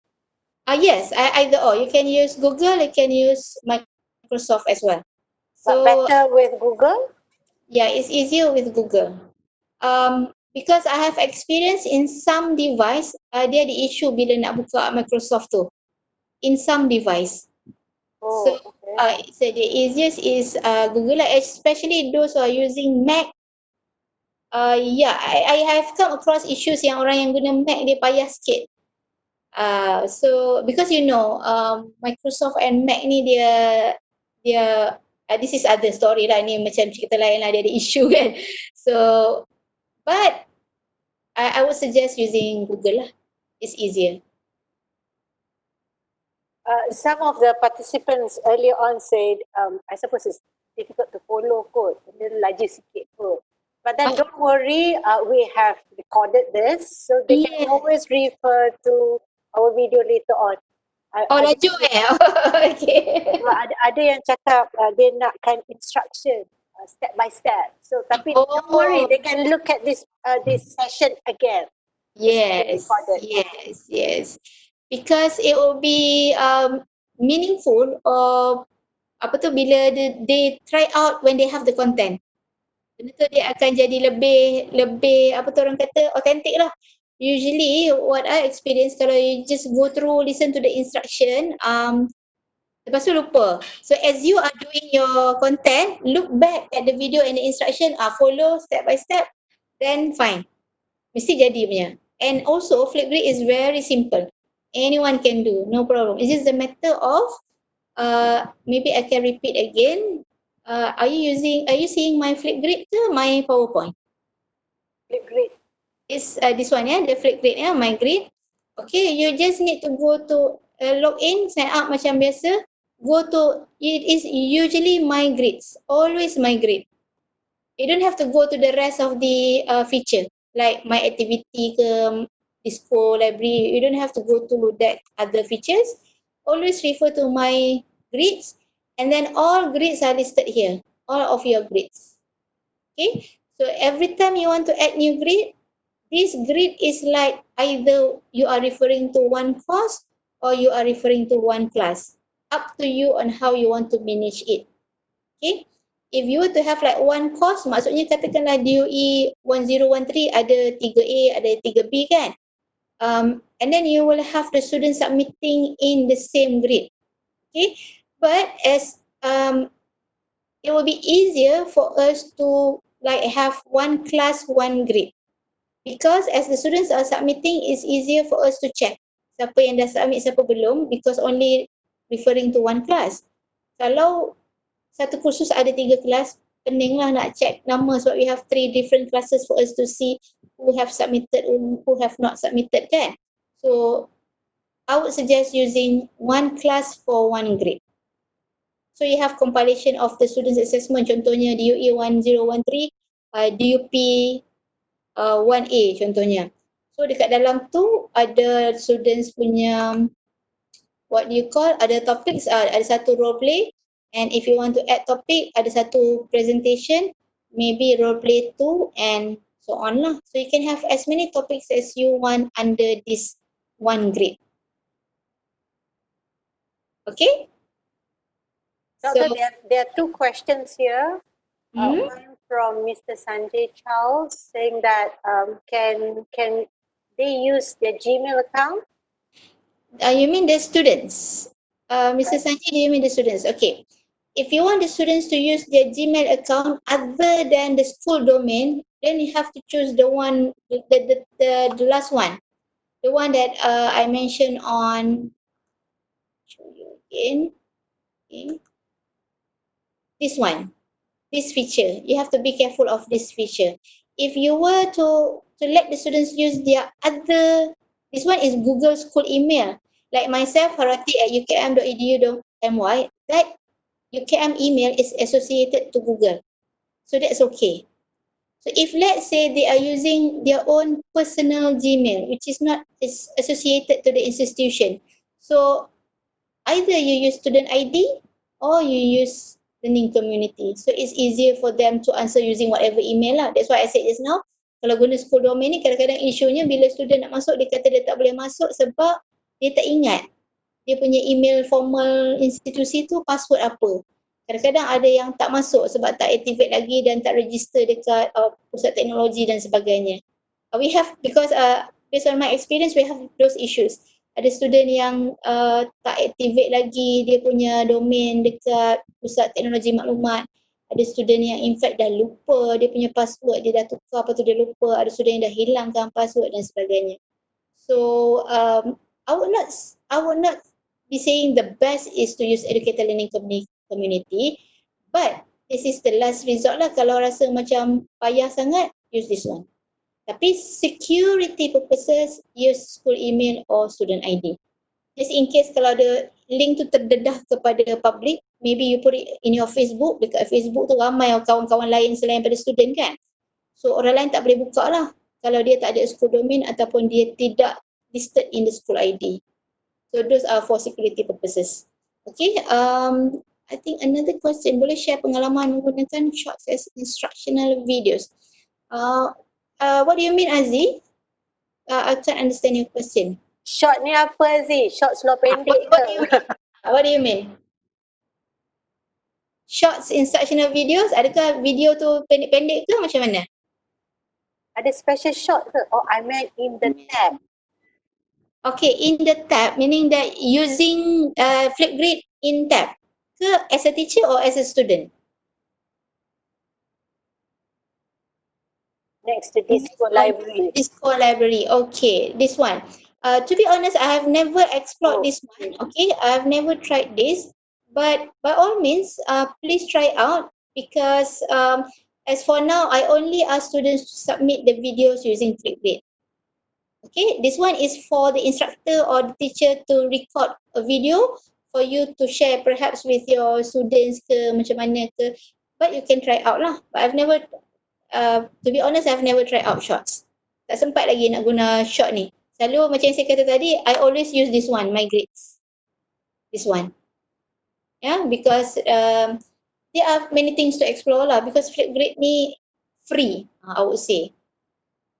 Speaker 1: Yes, either or. You can use Google, you can use Microsoft as well.
Speaker 2: But better with Google?
Speaker 1: Yeah, it's easier with Google. Because I have experience in some device, dia ada issue bila nak buka Microsoft tu. In some device. So the easiest is Google, especially those who are using Mac. I have come across issues yang orang yang guna Mac dia payah sikit. So because Microsoft and Mac ni dia this is other story lah, ni macam cerita lain lah, dia ada issue kan. So but I would suggest using Google lah. It's easier.
Speaker 2: Some of the participants earlier on said, I suppose it's difficult to follow kot, dia laju sikit kot. But then don't worry, we have recorded this, so they can always refer to our video later on.
Speaker 1: Laju okay.
Speaker 2: Ada yang cakap dia nakkan instruction step by step. So tapi don't worry, they can look at this session again.
Speaker 1: Yes. Because it will be meaningful bila they try out when they have the content. Benda tu dia akan jadi lebih orang kata authentic lah. Usually what I experience, kalau you just go through, listen to the instruction, lepas tu lupa. So as you are doing your content, look back at the video and the instruction, follow step by step, then fine. Mesti jadi punya. And also Flipgrid is very simple. Anyone can do, no problem. It's just a matter of maybe I can repeat again. Are you seeing my Flipgrid ke my PowerPoint?
Speaker 2: Flipgrid.
Speaker 1: It's this one, the Flipgrid, my grid. Okay, you just need to go to log in, sign up macam biasa. Go to, it is usually my grids, always my grid. You don't have to go to the rest of the feature, like my activity ke, disco, library. You don't have to go to that other features. Always refer to my grids, and then all grids are listed here, all of your grids. Okay, so every time you want to add new grid, this grid is like either you are referring to one course or you are referring to one class. Up to you on how you want to manage it. Okay, if you were to have like one course, maksudnya katakanlah DOE 1013 ada 3A, ada 3B kan. And then you will have the students submitting in the same grade. Okay, but as it will be easier for us to like have one class, one grade. Because as the students are submitting, it's easier for us to check siapa yang dah submit, siapa belum, because only referring to one class. Kalau satu kursus ada 3 kelas, peninglah nak check nama sebab we have 3 different classes for us to see who have submitted, who have not submitted kan. So I would suggest using one class for one grade. So you have compilation of the students assessment, contohnya DOE 1013, DUP 1A contohnya. So dekat dalam tu ada students punya ada topics, ada satu role play, and if you want to add topic, ada satu presentation, maybe role play 2 and so on lah. So you can have as many topics as you want under this one grade. Okay?
Speaker 2: So there are 2 questions here. One from Mr. Sanjay Charles saying that can they use their Gmail account?
Speaker 1: You mean the students? Mr. Sanjay, do you mean the students? Okay. If you want the students to use their Gmail account other than the school domain, then you have to choose the one, the last one. The one that I mentioned on, show you again. Okay. This one, this feature. You have to be careful of this feature. If you were to let the students use their other, this one is Google School email. Like myself, Harwati at ukm.edu.my, that UKM email is associated to Google. So that's okay. So if let's say they are using their own personal Gmail, which is not associated to the institution, so either you use student ID or you use learning community. So it's easier for them to answer using whatever email lah. That's why I said just now, kalau guna school domain ni kadang-kadang isunya bila student nak masuk dia kata dia tak boleh masuk sebab dia tak ingat dia punya email formal institusi tu password apa. Kadang-kadang ada yang tak masuk sebab tak activate lagi dan tak register dekat pusat teknologi dan sebagainya. We have, because based on my experience, we have those issues. Ada student yang tak activate lagi dia punya domain dekat pusat teknologi maklumat. Ada student yang in fact dah lupa dia punya password, dia dah tukar lepas tu dia lupa. Ada student yang dah hilangkan password dan sebagainya. So I would not be saying the best is to use educator learning community, but this is the last resort lah. Kalau rasa macam payah sangat, use this one. Tapi security purposes, use school email or student ID. Just in case kalau ada link tu terdedah kepada public, maybe you put it in your Facebook. Dekat Facebook tu ramai kawan-kawan lain selain pada student kan. So orang lain tak boleh buka lah kalau dia tak ada school domain ataupun dia tidak listed in the school ID. So those are for security purposes. Okay, I think another question, boleh share pengalaman menggunakan shorts as instructional videos. What do you mean, Aziz? I can't understand your question.
Speaker 2: Short ni apa, Aziz? Short slow pendek ke?
Speaker 1: What do you mean? Shorts instructional videos, adakah video tu pendek-pendek ke macam mana?
Speaker 2: Ada special short ke? Oh, I meant in the tab.
Speaker 1: Okay, in the tab, meaning that using Flipgrid in tab ke as a teacher or as a student?
Speaker 2: Next to Disco Library.
Speaker 1: Disco Library, okay, this one. To be honest, I have never explored this one, okay? I have never tried this, but by all means, please try out because as for now, I only ask students to submit the videos using Flipgrid. Okay, this one is for the instructor or the teacher to record a video for you to share perhaps with your students ke macam mana ke, but you can try out lah. But I've never, to be honest, I've never tried out shorts. Tak sempat lagi nak guna short ni. Selalu macam yang saya kata tadi, I always use this one, my grades. This one. Yeah, because there are many things to explore lah because Flipgrid ni free, I would say.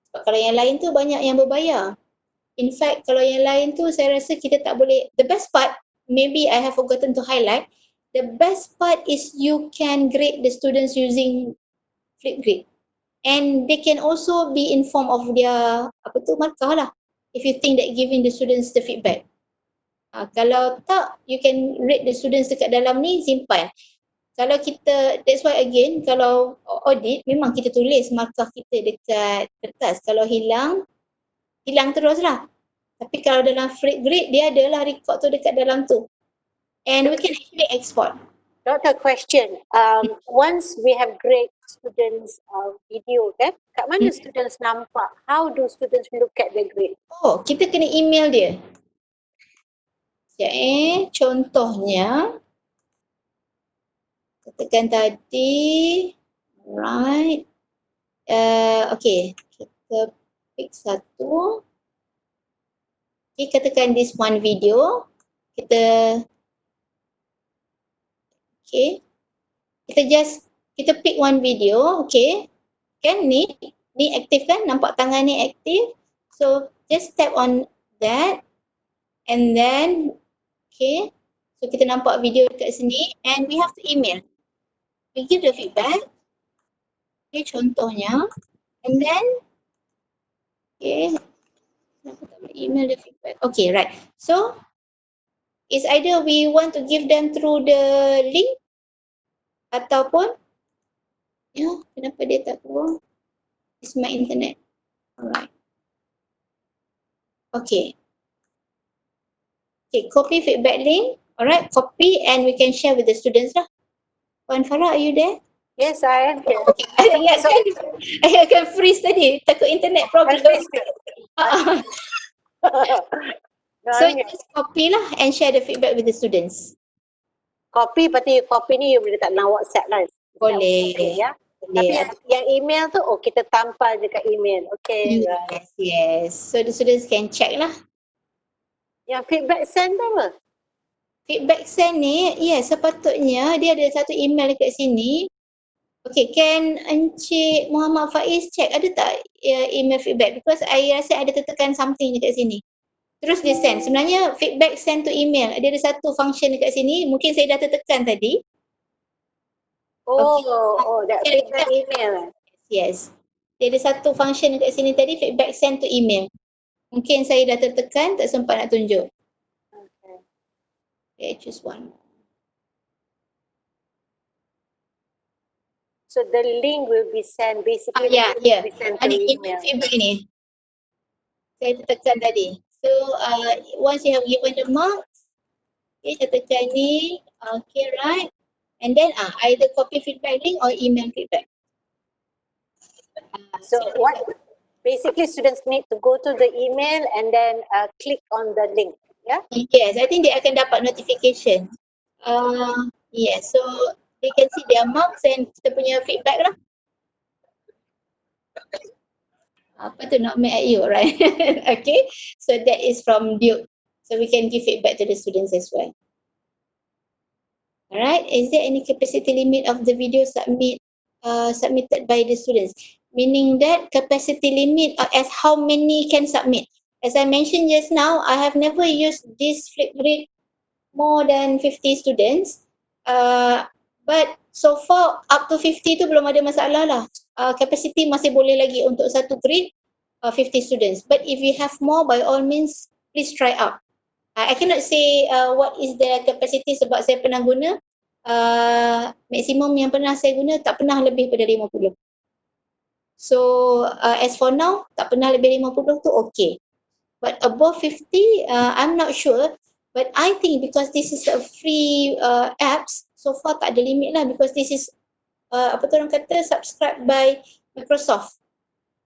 Speaker 1: Sebab kalau yang lain tu banyak yang berbayar. In fact, kalau yang lain tu saya rasa kita tak boleh, the best part, maybe I have forgotten to highlight, the best part is you can grade the students using Flipgrid. And they can also be informed of their, markah lah. If you think that giving the students the feedback. Kalau tak, you can rate the students dekat dalam ni, simpan. Kalau kita, that's why again, kalau audit, memang kita tulis markah kita dekat kertas. Kalau hilang, hilang terus lah. Tapi kalau dalam Flipgrid, dia adalah record tu dekat dalam tu. And we can actually export.
Speaker 2: Doctor, question. Once we have grade students' video, kan? Kat mana students nampak? How do students look at the grade?
Speaker 1: Oh, kita kena email dia. Sekejap contohnya, katakan tadi, right. Okay, kita pick satu. Okay, katakan this one video. Kita pick one video, okay. Kan ni aktif kan? Nampak tangan ni aktif. So just tap on that and then okay. So kita nampak video dekat sini and we have to email. We give the feedback. Okay, contohnya. And then okay. Kenapa tak boleh email the feedback? Okay, right. So it's either we want to give them through the link ataupun kenapa dia tak keluar? It's my internet. Alright. Okay. Okay, copy feedback link. Alright, copy and we can share with the students lah. Puan Farah, are you there?
Speaker 2: Yes, I am here.
Speaker 1: Okay. I akan freeze tadi. Takut internet problem. So just copy lah and share the feedback with the students.
Speaker 2: Copy, berarti copy ni you boleh letak dalam WhatsApp lah.
Speaker 1: Boleh.
Speaker 2: Ya. Tapi yang email tu, kita tampal dekat email. Okay.
Speaker 1: Yes. So the students can check lah.
Speaker 2: Yang feedback send tu apa?
Speaker 1: feedback send ni, sepatutnya dia ada satu email dekat sini. Okay, can Encik Muhammad Faiz check ada tak email feedback? Because I rasa ada tertekan something dekat sini. Terus dia send. Sebenarnya feedback send to email. Dia ada satu function dekat sini. Mungkin saya dah tertekan tadi.
Speaker 2: That feedback email.
Speaker 1: Yes. Dia ada satu function dekat sini tadi, feedback send to email. Mungkin saya dah tertekan, tak sempat nak tunjuk. Okay, choose one.
Speaker 2: So the link will be sent basically.
Speaker 1: Will be sent to email. Feedback ni. Saya tekan tadi. So once you have given the marks, okay, saya tekan ni, okay, right? And then either copy feedback link or email feedback.
Speaker 2: So what basically students need to go to the email and then click on the link. Yeah.
Speaker 1: Yes, I think they akan dapat notification. Yes, so they can see their marks and kita punya feedback lah. Apa tu, not mad at you, right? Okay, so that is from Duke. So we can give feedback to the students as well. Alright, is there any capacity limit of the video submitted by the students? Meaning that capacity limit as how many can submit. As I mentioned just now, I have never used this Flipgrid more than 50 students. But so far up to 50 tu belum ada masalah lah. Capacity masih boleh lagi untuk satu grade 50 students. But if you have more, by all means, please try out. I cannot say what is the capacity sebab saya pernah guna. Maksimum yang pernah saya guna tak pernah lebih pada 50. So as for now, tak pernah lebih 50 tu okay. But above 50, I'm not sure. But I think because this is a free apps, so far tak ada limit lah because this is apa tu orang kata, subscribed by Microsoft.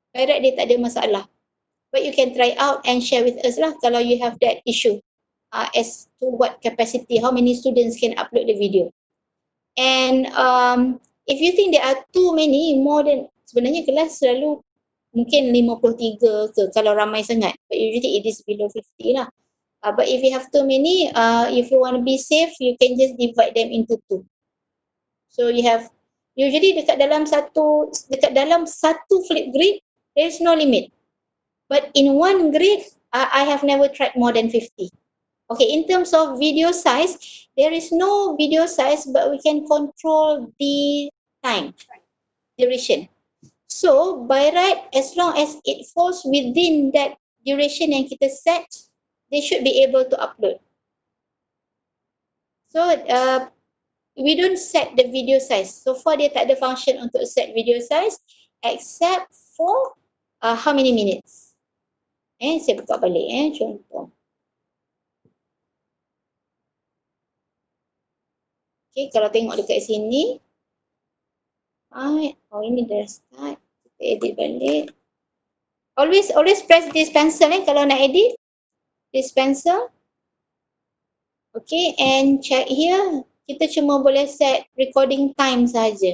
Speaker 1: By right, dia tak ada masalah. But you can try out and share with us lah kalau you have that issue as to what capacity, how many students can upload the video. And if you think there are too many, more than, sebenarnya kelas selalu mungkin 53 ke kalau ramai sangat. But usually it is below 50 lah. But if you have too many, if you want to be safe, you can just divide them into two. So you have, usually dekat dalam satu Flipgrid, there is no limit. But in one grid, I have never tried more than 50. Okay, in terms of video size, there is no video size, but we can control the time, duration. So by right, as long as it falls within that duration yang kita set, they should be able to upload. So we don't set the video size. So far dia tak ada function untuk set video size except for how many minutes. Saya buka balik contoh. Okay, kalau tengok dekat sini. Ini dah start. Kita edit balik. Always press this pencil kalau nak edit. This pencil. Okay, and check here. Kita cuma boleh set recording time saja.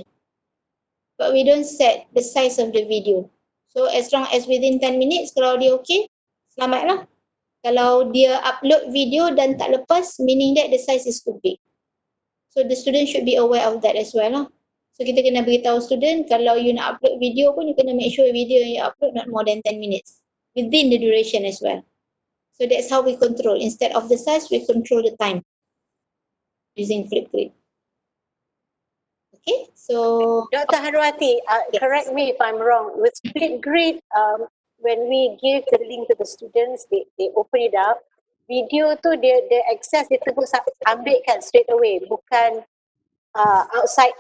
Speaker 1: But we don't set the size of the video. So as long as within 10 minutes, kalau dia okay, selamatlah. Kalau dia upload video dan tak lepas, meaning that the size is too big. So the student should be aware of that as well lah. So kita kena beritahu student, kalau you nak upload video pun, you kena make sure video you upload not more than 10 minutes. Within the duration as well. So that's how we control. Instead of the size, we control the time. Using Flipgrid. Okay, so
Speaker 2: Dr. Harwati, correct me if I'm wrong. With Flipgrid, when we give the link to the students, they open it up. Video tu dia access dia terus ambil kan straight away, bukan outside.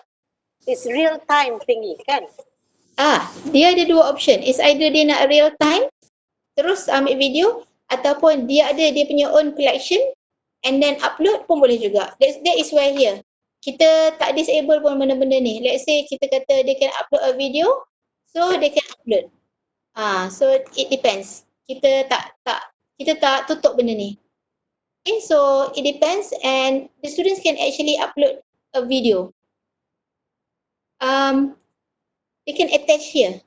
Speaker 2: It's real time thingy kan?
Speaker 1: Dia ada dua option. It's either dia nak real time, terus ambil video, ataupun dia ada dia punya own collection and then upload pun boleh juga. That is where here. Kita tak disable pun benda-benda ni. Let's say kita kata dia can upload a video, so they can upload. So it depends. Kita tak tutup benda ni. Okay, so it depends and the students can actually upload a video. They can attach here.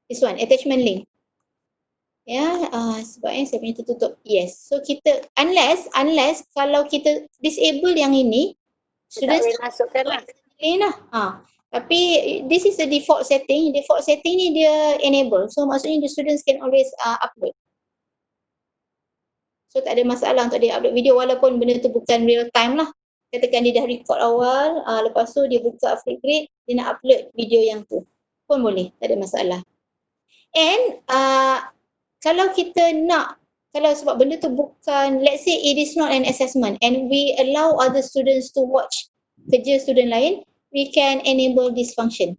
Speaker 1: This one, attachment link. Sebabnya saya punya tertutup. Yes. So kita unless kalau kita disable yang ini,
Speaker 2: Tak boleh masukkan lah.
Speaker 1: Tapi this is the default setting. Default setting ni dia enable. So maksudnya the students can always upload. So tak ada masalah untuk dia upload video walaupun benda tu bukan real time lah. Katakan dia dah record awal, lepas tu dia buka Flipgrid, dia nak upload video yang tu. Pun boleh, tak ada masalah. And kalau kita nak, kalau sebab benda tu bukan, let's say it is not an assessment and we allow other students to watch kerja student lain, we can enable this function.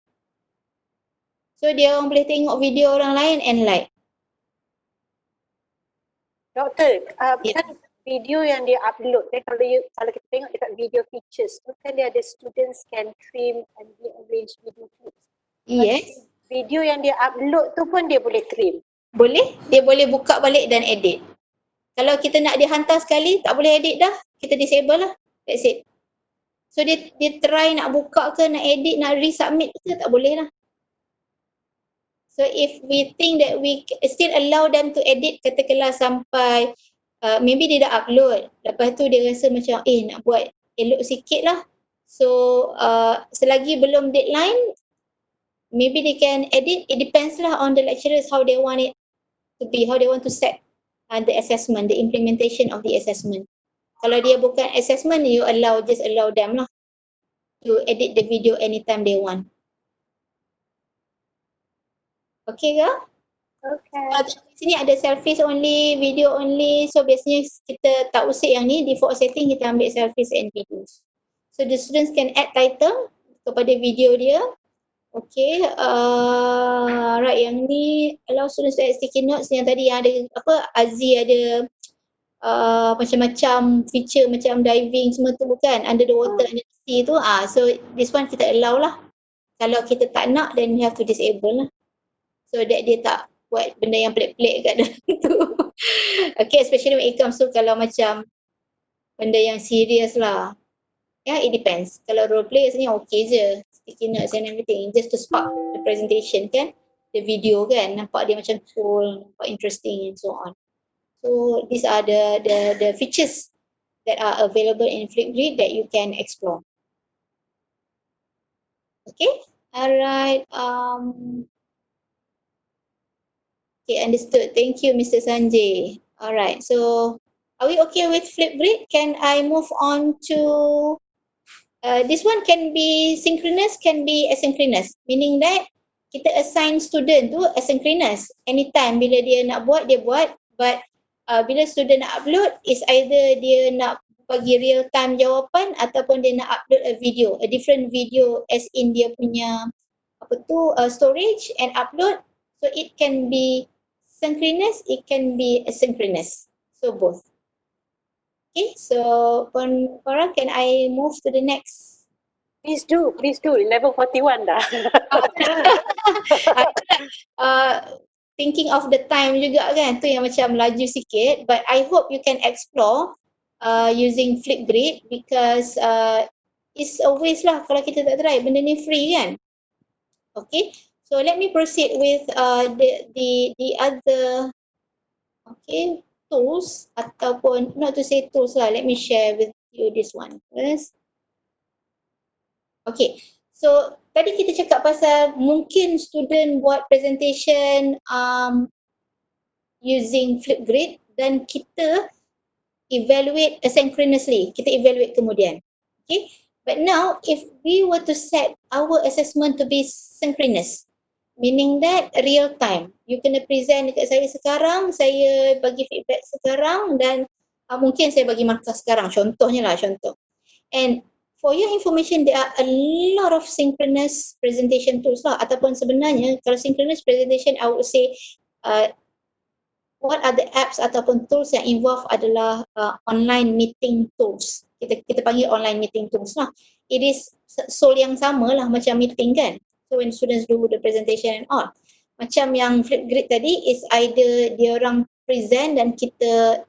Speaker 1: So dia orang boleh tengok video orang lain and like.
Speaker 2: Doktor, kan video yang dia upload, kalau kita tengok dekat video features tu kan dia ada students can trim and rearrange video clips.
Speaker 1: Yes.
Speaker 2: Video yang dia upload tu pun dia boleh trim.
Speaker 1: Boleh, dia boleh buka balik dan edit. Kalau kita nak dia hantar sekali, tak boleh edit dah, kita disable lah. That's it. So dia try nak buka ke, nak edit, nak resubmit ke, tak boleh lah. So if we think that we still allow them to edit, katakanlah sampai maybe dia dah upload, lepas tu dia rasa macam nak buat elok sikit lah. So selagi belum deadline, maybe they can edit. It depends lah on the lecturers how they want it to be, how they want to set the assessment, the implementation of the assessment. Kalau dia bukan assessment, you just allow them lah to edit the video anytime they want. Okay ke?
Speaker 2: Okay.
Speaker 1: Di sini ada selfies only, video only. So biasanya kita tak usik yang ni, default setting kita ambil selfies and videos. So the students can add title kepada video dia. Okay, right, yang ni allow students to add sticky notes. Yang tadi yang ada Azi ada macam-macam feature macam diving semua tu bukan, under the water, under the sea tu. So this one kita allow lah. Kalau kita tak nak, then we have to disable lah. So that dia tak buat benda yang pelik-pelik kat dalam tu. Okay, especially when it comes to kalau macam benda yang serious lah. It depends. Kalau role play sebenarnya okay je. Sticky notes and everything. Just to spark the presentation kan. The video kan. Nampak dia macam cool, nampak interesting and so on. So these are the features that are available in Flipgrid that you can explore. Okay. Alright. Okay, understood. Thank you, Mr. Sanjay. Alright, so are we okay with Flipgrid? Can I move on to this one? Can be synchronous, can be asynchronous. Meaning that kita assign student tu asynchronous. Anytime bila dia nak buat, dia buat. But bila student nak upload, is either dia nak bagi real time jawapan ataupun dia nak upload a video, a different video as in dia punya storage and upload. So it can be synchronous, it can be asynchronous. So both. Okay, so Farah, can I move to the next?
Speaker 2: Please do. Level 41 dah.
Speaker 1: Thinking of the time juga kan, tu yang macam laju sikit. But I hope you can explore using Flipgrid because it's a waste lah kalau kita tak try. Benda ni free kan. Okay. So let me proceed with the other tools ataupun not to say tools lah. Let me share with you this one first. Okay, so tadi kita cakap pasal mungkin student buat presentation using Flipgrid dan kita evaluate asynchronously. Kita evaluate kemudian. Okay, but now if we were to set our assessment to be synchronous, meaning that real time. You kena present dekat saya sekarang, saya bagi feedback sekarang dan mungkin saya bagi markah sekarang. Contohnya lah, contoh. And for your information, there are a lot of synchronous presentation tools lah. Ataupun sebenarnya, kalau synchronous presentation, I would say what are the apps ataupun tools yang involve adalah online meeting tools. Kita panggil online meeting tools lah. It is soul yang sama lah macam meeting kan. So when students do the presentation and all. Macam yang Flipgrid tadi is either dia orang present dan kita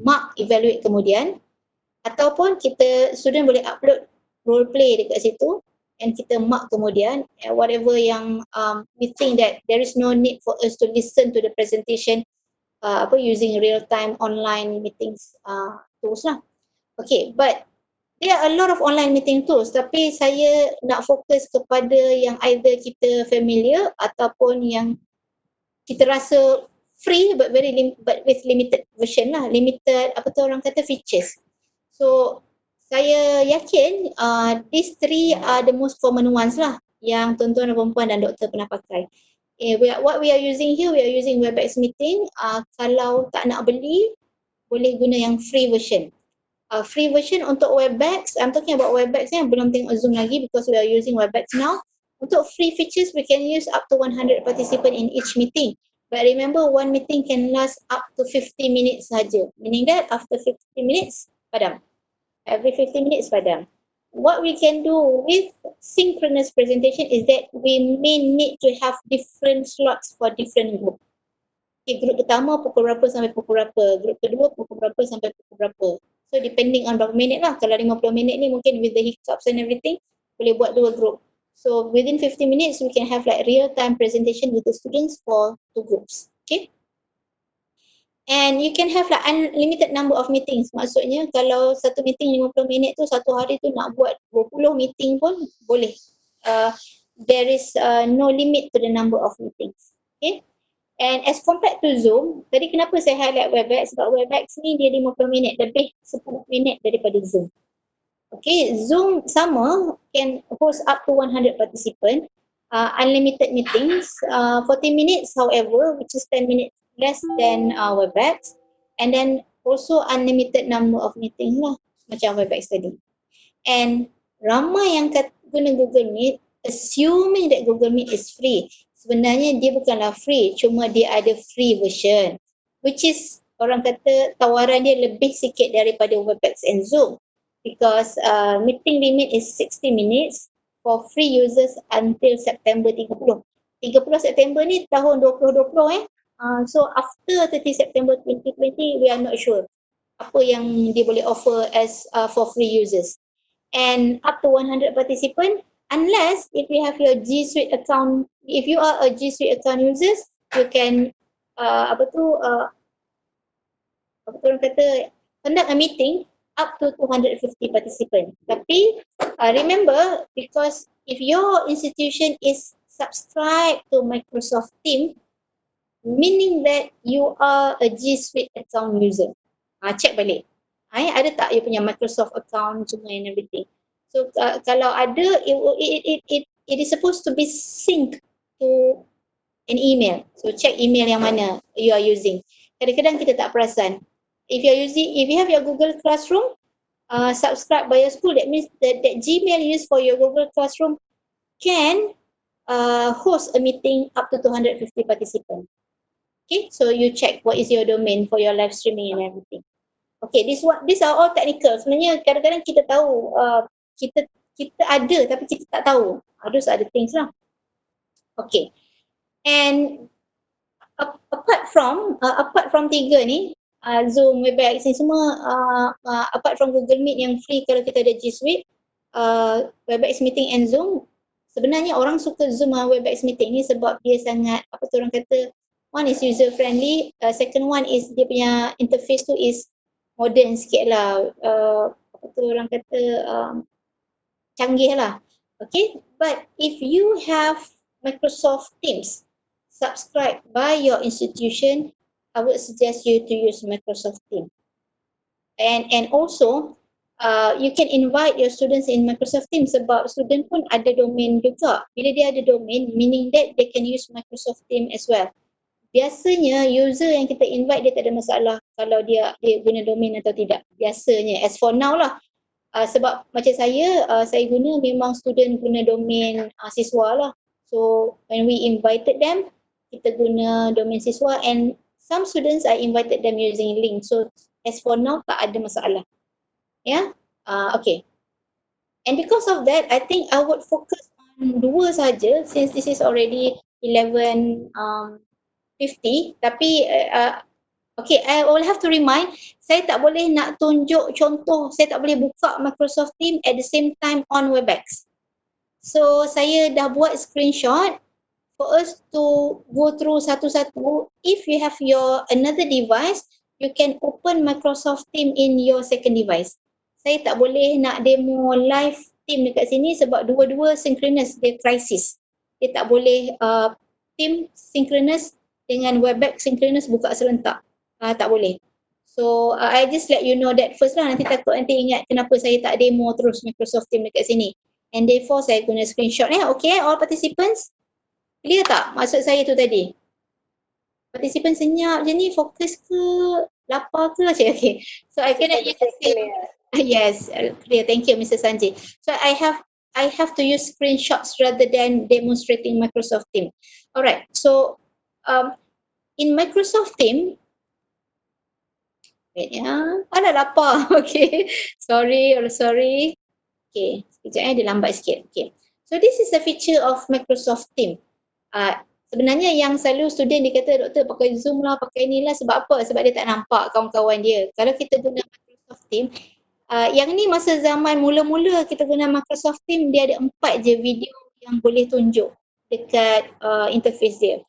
Speaker 1: mark, evaluate kemudian. Ataupun student boleh upload role play dekat situ and kita mark kemudian whatever yang we think that there is no need for us to listen to the presentation using real time online meetings tools lah. Okay, but there are a lot of online meeting tools, tapi saya nak fokus kepada yang either kita familiar ataupun yang kita rasa free but with limited version lah, limited orang kata features. So saya yakin these three are the most common ones lah yang tuan-tuan dan perempuan dan doktor pernah pakai. What we are using here, we are using Webex meeting. Kalau tak nak beli, boleh guna yang free version. Free version untuk Webex, I'm talking about Webex yang belum tengok Zoom lagi because we are using Webex now. Untuk free features, we can use up to 100 participant in each meeting. But remember, one meeting can last up to 50 minutes saja. Meaning that after 50 minutes, padam. Every 50 minutes, padam. What we can do with synchronous presentation is that we may need to have different slots for different group. Okay, group pertama pukul berapa sampai pukul berapa, group kedua pukul berapa sampai pukul berapa. So depending on berapa minit lah. Kalau 50 minit ni mungkin with the hiccups and everything, boleh buat 2 group. So within 50 minutes, we can have like real-time presentation with the students for 2 groups. Okay. And you can have like unlimited number of meetings. Maksudnya kalau satu meeting 50 minit tu, satu hari tu nak buat 20 meeting pun boleh. There is no limit to the number of meetings. Okay. And as compared to Zoom, tadi kenapa saya highlight Webex? Sebab Webex ni dia 50 minit, lebih 10 minit daripada Zoom. Okay, Zoom sama, can host up to 100 participants, unlimited meetings, 40 minutes however, which is 10 minutes less than Webex, and then also unlimited number of meetings lah, macam Webex tadi. And ramai yang guna Google Meet, assuming that Google Meet is free. Sebenarnya dia bukanlah free, cuma dia ada free version, which is orang kata tawaran dia lebih sikit daripada Webex and Zoom. Because meeting limit is 60 minutes for free users until September 30. 30 September ni tahun 2020 so after 30 September 2020, we are not sure apa yang dia boleh offer as for free users. And up to 100 participant, unless if you have your G Suite account, if you are a G Suite account users, you can orang kata conduct a meeting up to 250 participants. Tapi remember, because if your institution is subscribed to Microsoft Teams, meaning that you are a G Suite account user. Check balik. Ada tak you punya Microsoft account semua and everything. So kalau ada, it is supposed to be synced to an email. So check email yang mana you are using. Kadang-kadang kita tak perasan. If you have your Google Classroom subscribed by your school, that means that Gmail used for your Google Classroom can host a meeting up to 250 participants. Okay, so you check what is your domain for your live streaming and everything. Okay, these are all technical. Sebenarnya kadang-kadang kita tahu kita ada tapi kita tak tahu. Those are the things lah. Okay, and apart from tiga ni, Zoom, Webex ni semua, apart from Google Meet yang free kalau kita ada G Suite, Webex Meeting and Zoom, sebenarnya orang suka Zoom dan Webex Meeting ni sebab dia sangat, orang kata, one is user friendly, second one is dia punya interface tu is modern sikit lah, orang kata canggih lah. Okay, but if you have Microsoft Teams subscribed by your institution, I would suggest you to use Microsoft Teams. And also, you can invite your students in Microsoft Teams sebab student pun ada domain juga. Bila dia ada domain, meaning that they can use Microsoft Teams as well. Biasanya user yang kita invite dia tak ada masalah kalau dia guna domain atau tidak. Biasanya, as for now lah. Sebab macam saya guna memang student guna domain siswa lah. So when we invited them, kita guna domain siswa, and some students I invited them using link. So as for now tak ada masalah. Yeah, okay. And because of that, I think I would focus on 2 saja since this is already 11:50. Tapi okay, I will have to remind, saya tak boleh nak tunjuk contoh, saya tak boleh buka Microsoft Teams at the same time on Webex. So saya dah buat screenshot for us to go through satu-satu. If you have your another device, you can open Microsoft Team in your second device. Saya tak boleh nak demo live team dekat sini sebab dua-dua synchronous, dia crisis. Dia tak boleh team synchronous dengan Webex synchronous buka serentak. Tak boleh. So I just let you know that first lah, nanti takut nanti ingat kenapa saya tak demo terus Microsoft Team dekat sini. And therefore saya guna screenshot. Okay, all participants? Clear tak maksud saya tu tadi? Participant senyap je ni, fokus ke? Lapar ke? Okay. So I cannot use yes, clear. Thank you, Mr. Sanjay. So I have to use screenshots rather than demonstrating Microsoft Team. Alright, so in Microsoft Team, wait ya, ada lapar. Okay, sorry. Okay, sekejap dia lambat sikit. Okay, so this is the feature of Microsoft Team. Sebenarnya yang selalu student dia kata, doktor pakai Zoom lah, pakai ni lah, sebab apa? Sebab dia tak nampak kawan-kawan dia. Kalau kita guna Microsoft Team, yang ni masa zaman mula-mula kita guna Microsoft Team, dia ada 4 je video yang boleh tunjuk dekat interface dia.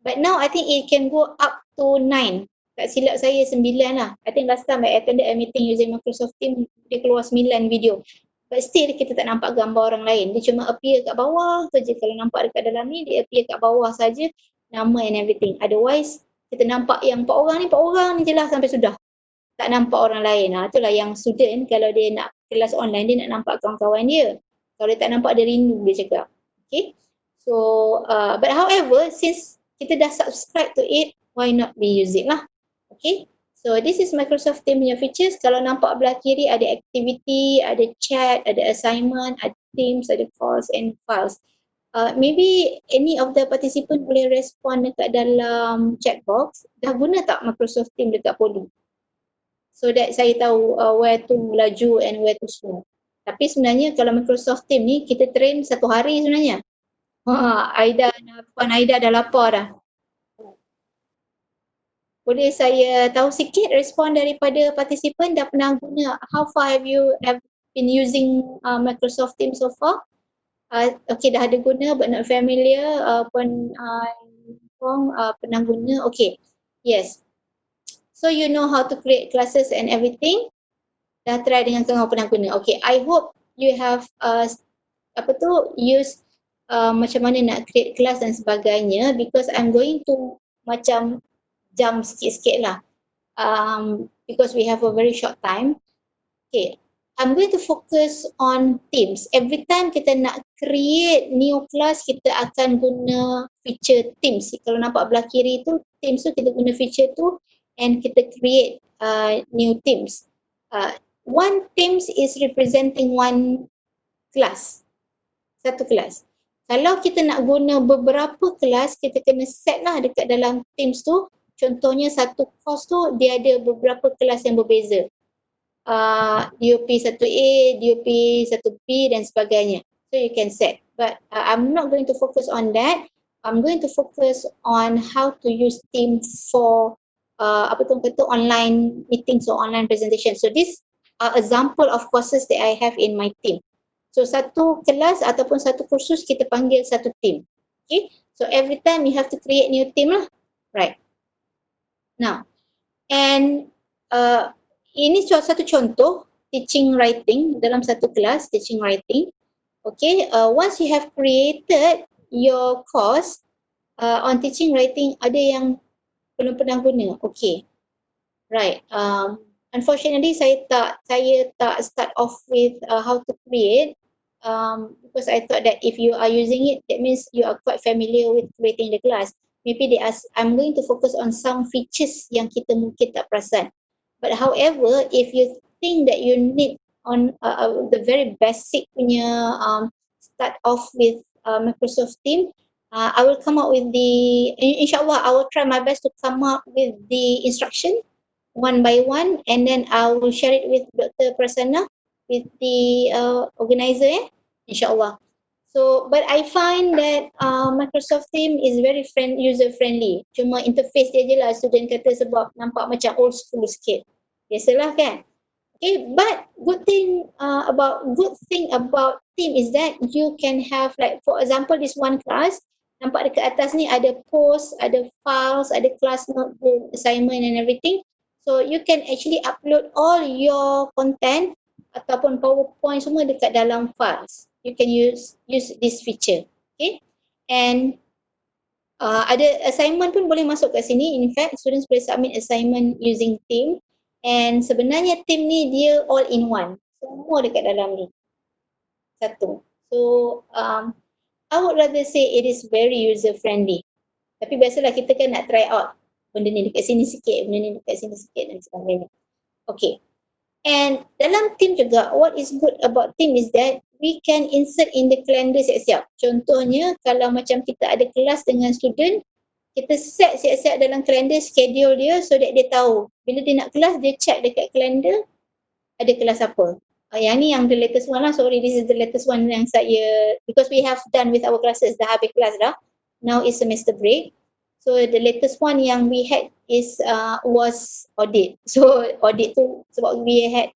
Speaker 1: But now I think it can go up to 9. Tak silap saya 9 lah. I think last time I attended a meeting using Microsoft Team, dia keluar 9 video. But still kita tak nampak gambar orang lain. Dia cuma appear kat bawah saja. Kalau nampak dekat dalam ni, dia appear kat bawah saja, nama and everything. Otherwise, kita nampak yang 4 orang ni je lah sampai sudah. Tak nampak orang lain. Itulah yang student kalau dia nak kelas online, dia nak nampak kawan-kawan dia. Kalau dia tak nampak, dia rindu dia cakap. Okay. So, but however, since kita dah subscribe to it, why not we use it lah. Okay. So this is Microsoft Team punya features. Kalau nampak belah kiri ada activity, ada chat, ada assignment, ada teams, ada calls and files. Maybe any of the participant boleh respond dekat dalam chat box. Dah guna tak Microsoft Team dekat Poly? So that saya tahu where to laju and where to slow. Tapi sebenarnya kalau Microsoft Team ni kita train 1 hari sebenarnya. Puan Aida dah lapar dah. Boleh saya tahu sikit respon daripada participant dah pernah guna? How far have you been using Microsoft Teams so far? Okay, dah ada guna but not familiar. Puan pernah guna? Okay, yes. So you know how to create classes and everything? Dah try dengan kawan pernah guna? Okay, I hope you have use macam mana nak create class dan sebagainya, because I'm going to macam jump sikit-sikit lah because we have a very short time. Okay, I'm going to focus on Teams. Every time kita nak create new class, kita akan guna feature Teams. Kalau nampak belah kiri tu, Teams tu kita guna feature tu and kita create new Teams. One Teams is representing one class, satu kelas. Kalau kita nak guna beberapa kelas, kita kena set lah dekat dalam Teams tu. Contohnya satu course tu dia ada beberapa kelas yang berbeza. DOP 1A, DOP 1B dan sebagainya. So you can set. But I'm not going to focus on that. I'm going to focus on how to use Teams for online meetings or online presentation. So this are example of courses that I have in my team. So satu kelas ataupun satu kursus kita panggil satu team. Okay. So every time you have to create new team lah. Right. Now, and ini satu contoh teaching writing dalam satu kelas teaching writing. Okay, once you have created your course on teaching writing, ada yang belum pernah guna. Okay, right. Unfortunately, saya tak start off with how to create because I thought that if you are using it, that means you are quite familiar with creating the class. Maybe I'm going to focus on some features yang kita mungkin tak perasan. But however, if you think that you need on the very basic punya start off with Microsoft Team, I will come up with insyaAllah I will try my best to come up with the instruction one by one, and then I will share it with Dr. Prasanna, with the organizer, insyaAllah. So, but I find that Microsoft Team is very user friendly. Cuma interface dia je lah student kata sebab nampak macam old school sikit. Biasalah kan? Okay, but good thing about team is that you can have, like for example, this one class, nampak dekat atas ni ada post, ada files, ada class notebook, assignment and everything. So you can actually upload all your content ataupun PowerPoint semua dekat dalam files. You can use this feature. Okay, and ada assignment pun boleh masuk kat sini. In fact, students boleh submit assignment using team. And sebenarnya team ni dia all in one. Semua dekat dalam ni. Satu. So, I would rather say it is very user friendly. Tapi biasalah kita kan nak try out benda ni dekat sini sikit, benda ni dekat sini sikit dan sebagainya. Okay. And dalam team juga, what is good about team is that we can insert in the calendar siap-siap. Contohnya, kalau macam kita ada kelas dengan student, kita set siap-siap dalam kalender schedule dia so that dia tahu. Bila dia nak kelas, dia check dekat kalender ada kelas apa. Yang ni yang the latest one lah. Sorry, this is the latest one yang saya, because we have done with our classes, dah habis kelas dah. Now is semester break. So the latest one yang we had was audit. So audit tu sebab we had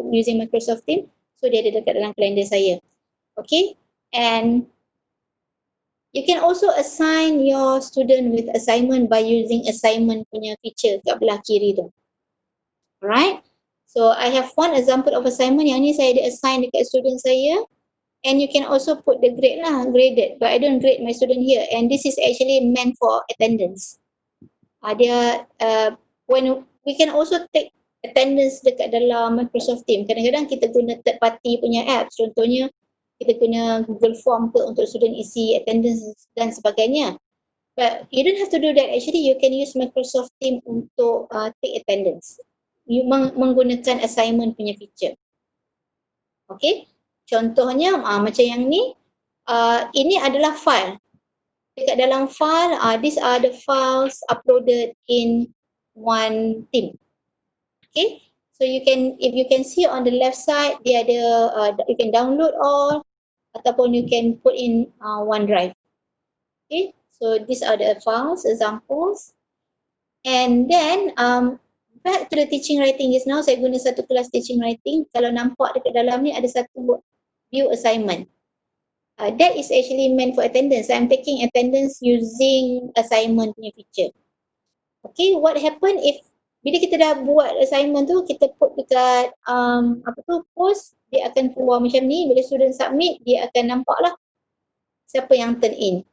Speaker 1: using Microsoft Teams, so dia ada dekat dalam kalender saya. Okay, and you can also assign your student with assignment by using assignment punya feature kat belah kiri tu. Alright. So I have one example of assignment yang ni saya ada assign dekat student saya, and you can also put the grade lah, graded, but I don't grade my student here, and this is actually meant for attendance. When we can also take attendance dekat dalam Microsoft Teams. Kadang-kadang kita guna third party punya apps, contohnya kita guna Google Form ke untuk student isi attendance dan sebagainya. But you don't have to do that. Actually, you can use Microsoft Teams untuk take attendance. You menggunakan assignment punya feature. Okay, contohnya macam yang ni, ini adalah file. Dekat dalam file, these are the files uploaded in one team. Okay, so you can, if you can see on the left side, dia ada, you can download all ataupun you can put in OneDrive. Okay, so these are the files, examples. And then back to the teaching writing. Just now saya guna satu kelas teaching writing. Kalau nampak dekat dalam ni ada satu view assignment. That is actually meant for attendance. I'm taking attendance using assignment punya feature. Okay, what happen if bila kita dah buat assignment tu, kita put dekat post, dia akan keluar macam ni. Bila student submit, dia akan nampak lah siapa yang turn in.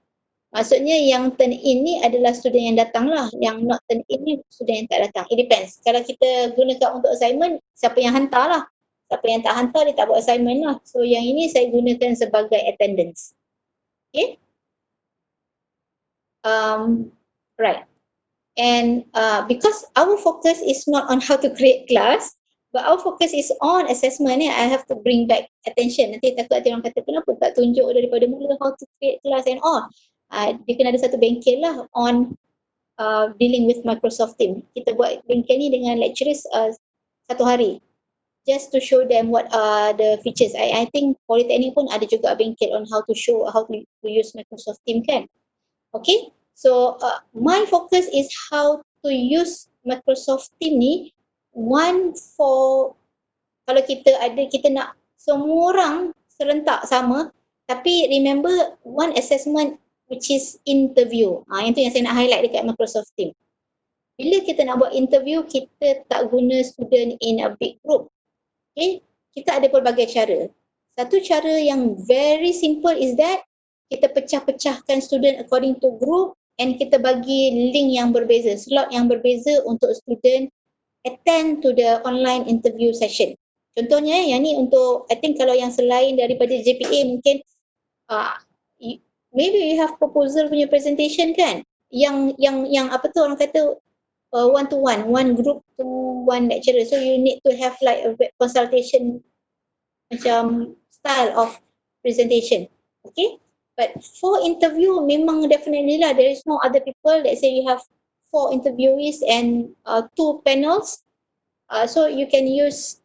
Speaker 1: Maksudnya yang turn in ni adalah student yang datang lah. Yang not turn in ni student yang tak datang. It depends. Kalau kita gunakan untuk assignment, siapa yang hantar lah. Siapa yang tak hantar, dia tak buat assignment lah. So yang ini saya gunakan sebagai attendance. Okay. Right. And because our focus is not on how to create class, but our focus is on assessment ni, I have to bring back attention. Nanti takut ada orang kata, kenapa tak tunjuk daripada mula how to create class and all. Dia kena ada satu bengkel lah on dealing with Microsoft Teams. Kita buat bengkel ni dengan lecturers satu hari, just to show them what are the features. I think Polytechnic pun ada juga bengkel on how to show, how to use Microsoft Teams kan. Okay, so my focus is how to use Microsoft Teams ni, one for, kalau kita nak semua orang serentak sama, tapi remember one assessment which is interview. Yang tu yang saya nak highlight dekat Microsoft Teams. Bila kita nak buat interview, kita tak guna student in a big group. Okay, kita ada pelbagai cara. Satu cara yang very simple is that kita pecah-pecahkan student according to group, and kita bagi link yang berbeza, slot yang berbeza untuk student attend to the online interview session. Contohnya yang ni untuk, I think kalau yang selain daripada JPA mungkin maybe you have proposal punya presentation kan, yang apa tu orang kata one to one, one group to one lecturer, so you need to have like a consultation macam style of presentation. Okay, but for interview memang definitely lah, there is no other people. Let's say you have 4 interviewees and 2 panels, so you can use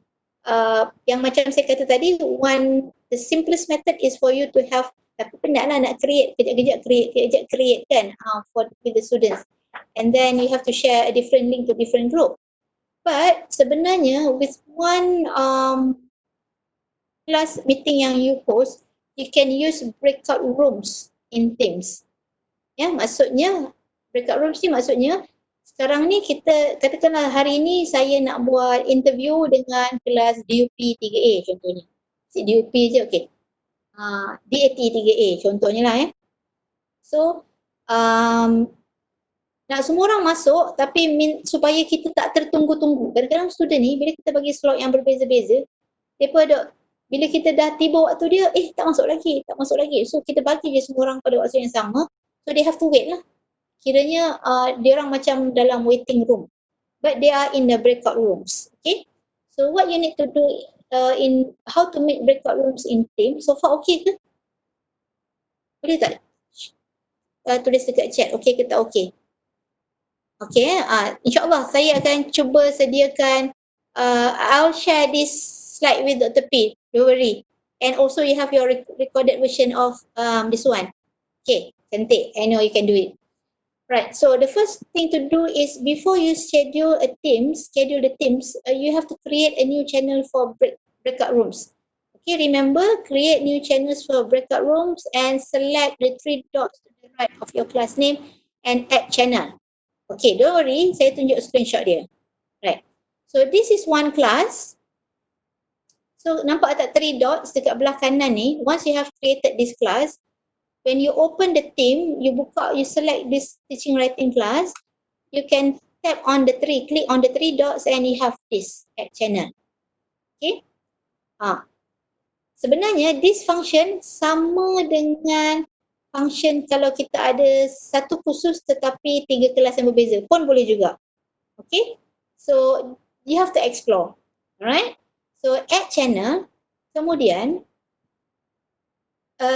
Speaker 1: yang macam saya kata tadi, the simplest method is for you to have, tapi penat lah nak create, kejap create kan, with the students, and then you have to share a different link to different group. But sebenarnya with one class meeting yang you host, you can use breakout rooms in Teams. Ya, maksudnya breakout rooms ni maksudnya sekarang ni kita katakanlah hari ni saya nak buat interview dengan kelas DUP 3A contohnya. Si DUP je okey. DAT 3A contohnya lah ya. So nak semua orang masuk tapi supaya kita tak tertunggu-tunggu. Kadang-kadang student ni bila kita bagi slot yang berbeza-beza, mereka ada bila kita dah tiba waktu dia, tak masuk lagi. So kita bagi je semua orang pada waktu yang sama. So they have to wait lah. Kiranya dia orang macam dalam waiting room. But they are in the breakout rooms. Okay. So what you need to do in how to make breakout rooms in Teams. So far okay ke? Boleh tak? Tulis dekat chat. Okay ke tak okay? Okay. InsyaAllah saya akan cuba sediakan. I'll share this slide with Dr. P. Don't worry. And also you have your recorded version of this one. Okay. Cantik. I know you can do it. Right. So the first thing to do is before you schedule the teams, you have to create a new channel for breakout rooms. Okay, remember, create new channels for breakout rooms and select the 3 dots to the right of your class name and add channel. Okay, don't worry, saya tunjuk screenshot dia. Right. So this is one class. So nampak tak 3 dots dekat belah kanan ni? Once you have created this class, when you open the team, you select this teaching writing class, you can click on the 3 dots and you have this add channel. Okay. Sebenarnya this function sama dengan function kalau kita ada satu kursus tetapi 3 kelas yang berbeza pun boleh juga. Okay. So you have to explore. Alright. So add channel, kemudian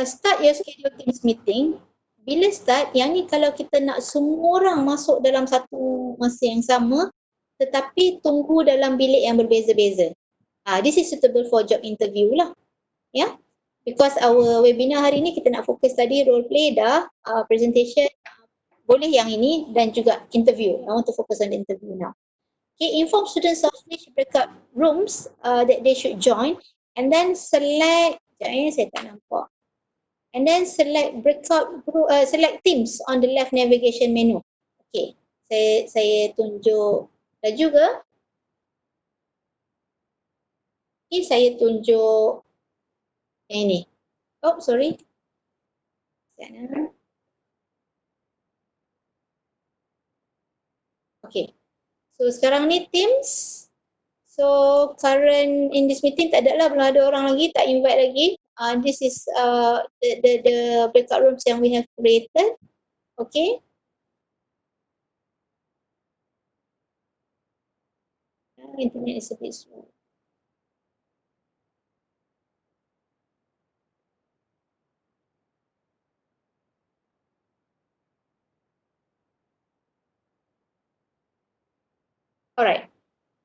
Speaker 1: start your schedule Teams meeting. Bila start, yang ni kalau kita nak semua orang masuk dalam satu masa yang sama tetapi tunggu dalam bilik yang berbeza-beza. This is suitable for job interview lah. Yeah. Because our webinar hari ni kita nak fokus tadi role play dah, presentation, boleh yang ini dan juga interview. I want to focus on the interview now. Okay, inform students of which breakout rooms that they should join and then select, saya tak nampak. And then select select teams on the left navigation menu. Okay, saya tunjuk laju ke? Okay, saya tunjuk yang ini. Oh, sorry. Sana. Okay. So sekarang ni teams. So current in this meeting tak ada lah, belum ada orang lagi, tak invite lagi. This is the breakout rooms yang we have created. Okay. Internet is a bit slow. Alright.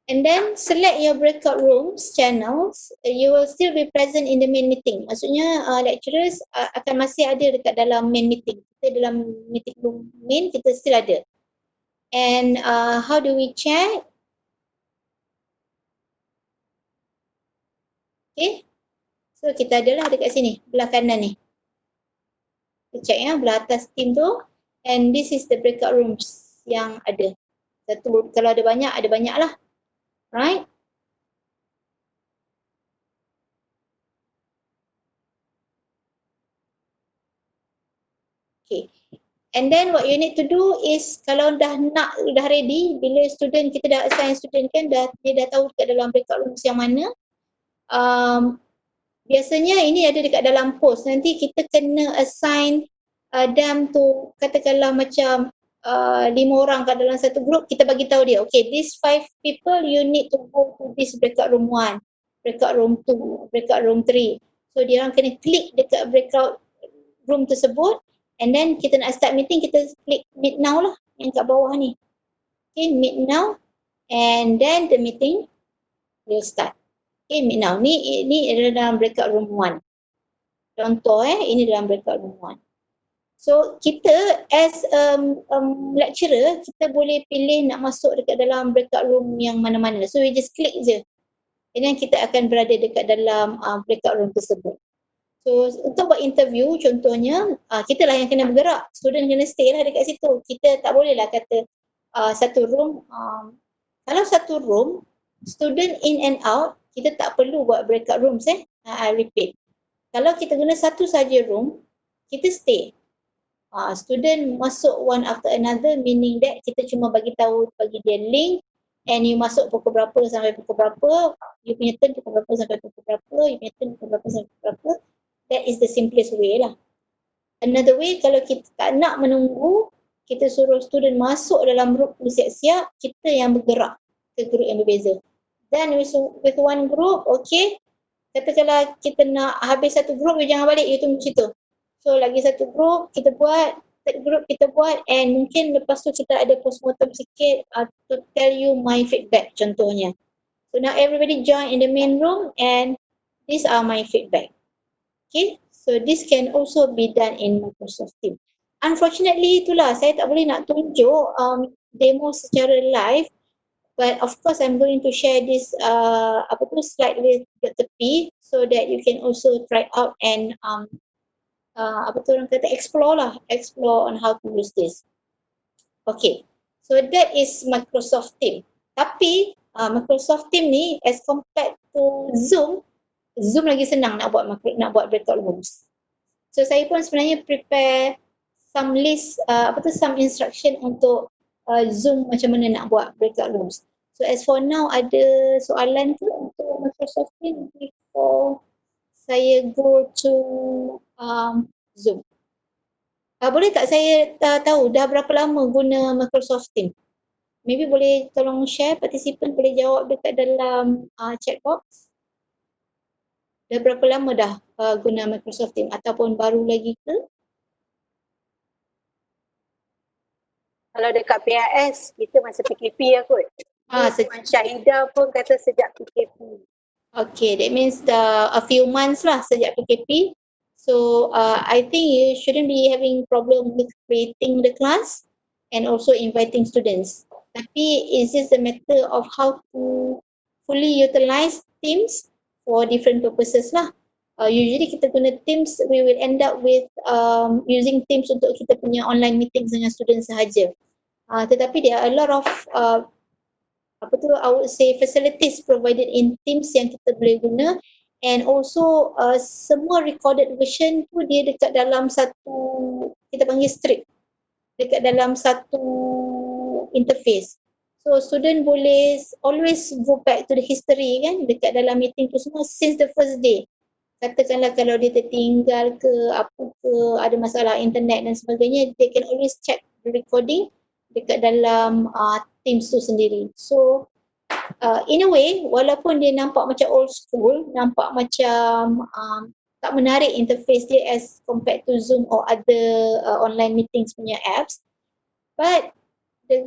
Speaker 1: And then select your breakout rooms, channels, you will still be present in the main meeting. Maksudnya lecturers akan masih ada dekat dalam main meeting. Kita dalam meeting room main, kita still ada. And how do we check? Okay. So kita adalah dekat sini, belah kanan ni. Kita check ya, belah atas team tu. And this is the breakout rooms yang ada. Satu, kalau ada banyak lah. Right? Okay. And then what you need to do is kalau dah ready, bila student kita dah assign student kan, dia dah tahu dekat dalam breakout rooms yang mana. Biasanya ini ada dekat dalam post. Nanti kita kena assign them to katakanlah macam 5 orang kat dalam satu group, kita bagi tahu dia, okay, these 5 people you need to go to this breakout room 1, breakout room 2, breakout room 3. So dia orang kena klik dekat breakout room tersebut and then kita nak start meeting, kita klik meet now lah yang kat bawah ni. Okay, meet now and then the meeting will start. Okay, meet now. Ni adalah dalam breakout room 1. Contoh ini dalam breakout room 1. So kita as lecturer, kita boleh pilih nak masuk dekat dalam breakout room yang mana-mana. So we just click je. And then kita akan berada dekat dalam breakout room tersebut. So untuk buat interview contohnya, kita lah yang kena bergerak. Student kena stay lah dekat situ. Kita tak boleh lah kata satu room. Kalau satu room, student in and out, kita tak perlu buat breakout rooms I repeat. Kalau kita guna satu saja room, kita stay. Student masuk one after another, meaning that kita cuma bagi dia link, and you masuk pukul berapa sampai pukul berapa, you punya turn pukul berapa sampai pukul berapa, you punya turn pukul berapa sampai pukul berapa. That is the simplest way lah. Another way, kalau kita tak nak menunggu, kita suruh student masuk dalam group siap-siap, kita yang bergerak ke group yang berbeza. Then with one group, okay, katakanlah kita nak habis satu group, you jangan balik, you tunggu situ. So lagi satu group kita buat, third group kita buat, and mungkin lepas tu kita ada postmortem sikit to tell you my feedback contohnya. So now everybody join in the main room and these are my feedback. Okay, so this can also be done in Microsoft Teams. Unfortunately itulah, saya tak boleh nak tunjuk demo secara live, but of course I'm going to share this slide with Dr. P so that you can also try out and explore on how to use this. Okay, so that is Microsoft Teams. Tapi Microsoft Teams ni as compared to Zoom lagi senang nak buat breakout rooms. So saya pun sebenarnya prepare some list, some instruction untuk Zoom macam mana nak buat breakout rooms. So as for now, ada soalan tu untuk Microsoft Teams before saya go to Zoom. Boleh tak saya tahu dah berapa lama guna Microsoft Teams? Maybe boleh tolong share, participant boleh jawab dekat dalam chat box. Dah berapa lama dah guna Microsoft Teams ataupun baru lagi ke?
Speaker 2: Kalau dekat PIS, kita masa PKP lah kot. Syahidah pun kata sejak PKP.
Speaker 1: Okay, that means a few months lah sejak PKP. So I think you shouldn't be having problem with creating the class and also inviting students. Tapi is this the matter of how to fully utilize Teams for different purposes lah. Usually kita guna Teams, we will end up with using Teams untuk kita punya online meetings dengan students sahaja. Tetapi there are a lot of I would say facilities provided in Teams yang kita boleh guna, and also semua recorded version tu dia dekat dalam satu, kita panggil strip, dekat dalam satu interface. So student boleh always go back to the history kan dekat dalam meeting tu semua since the first day. Katakanlah kalau dia tertinggal ke apa ke, ada masalah internet dan sebagainya, they can always check the recording dekat dalam Teams tu sendiri. So in a way, walaupun dia nampak macam old school, nampak macam tak menarik interface dia as compared to Zoom or other online meetings punya apps, but the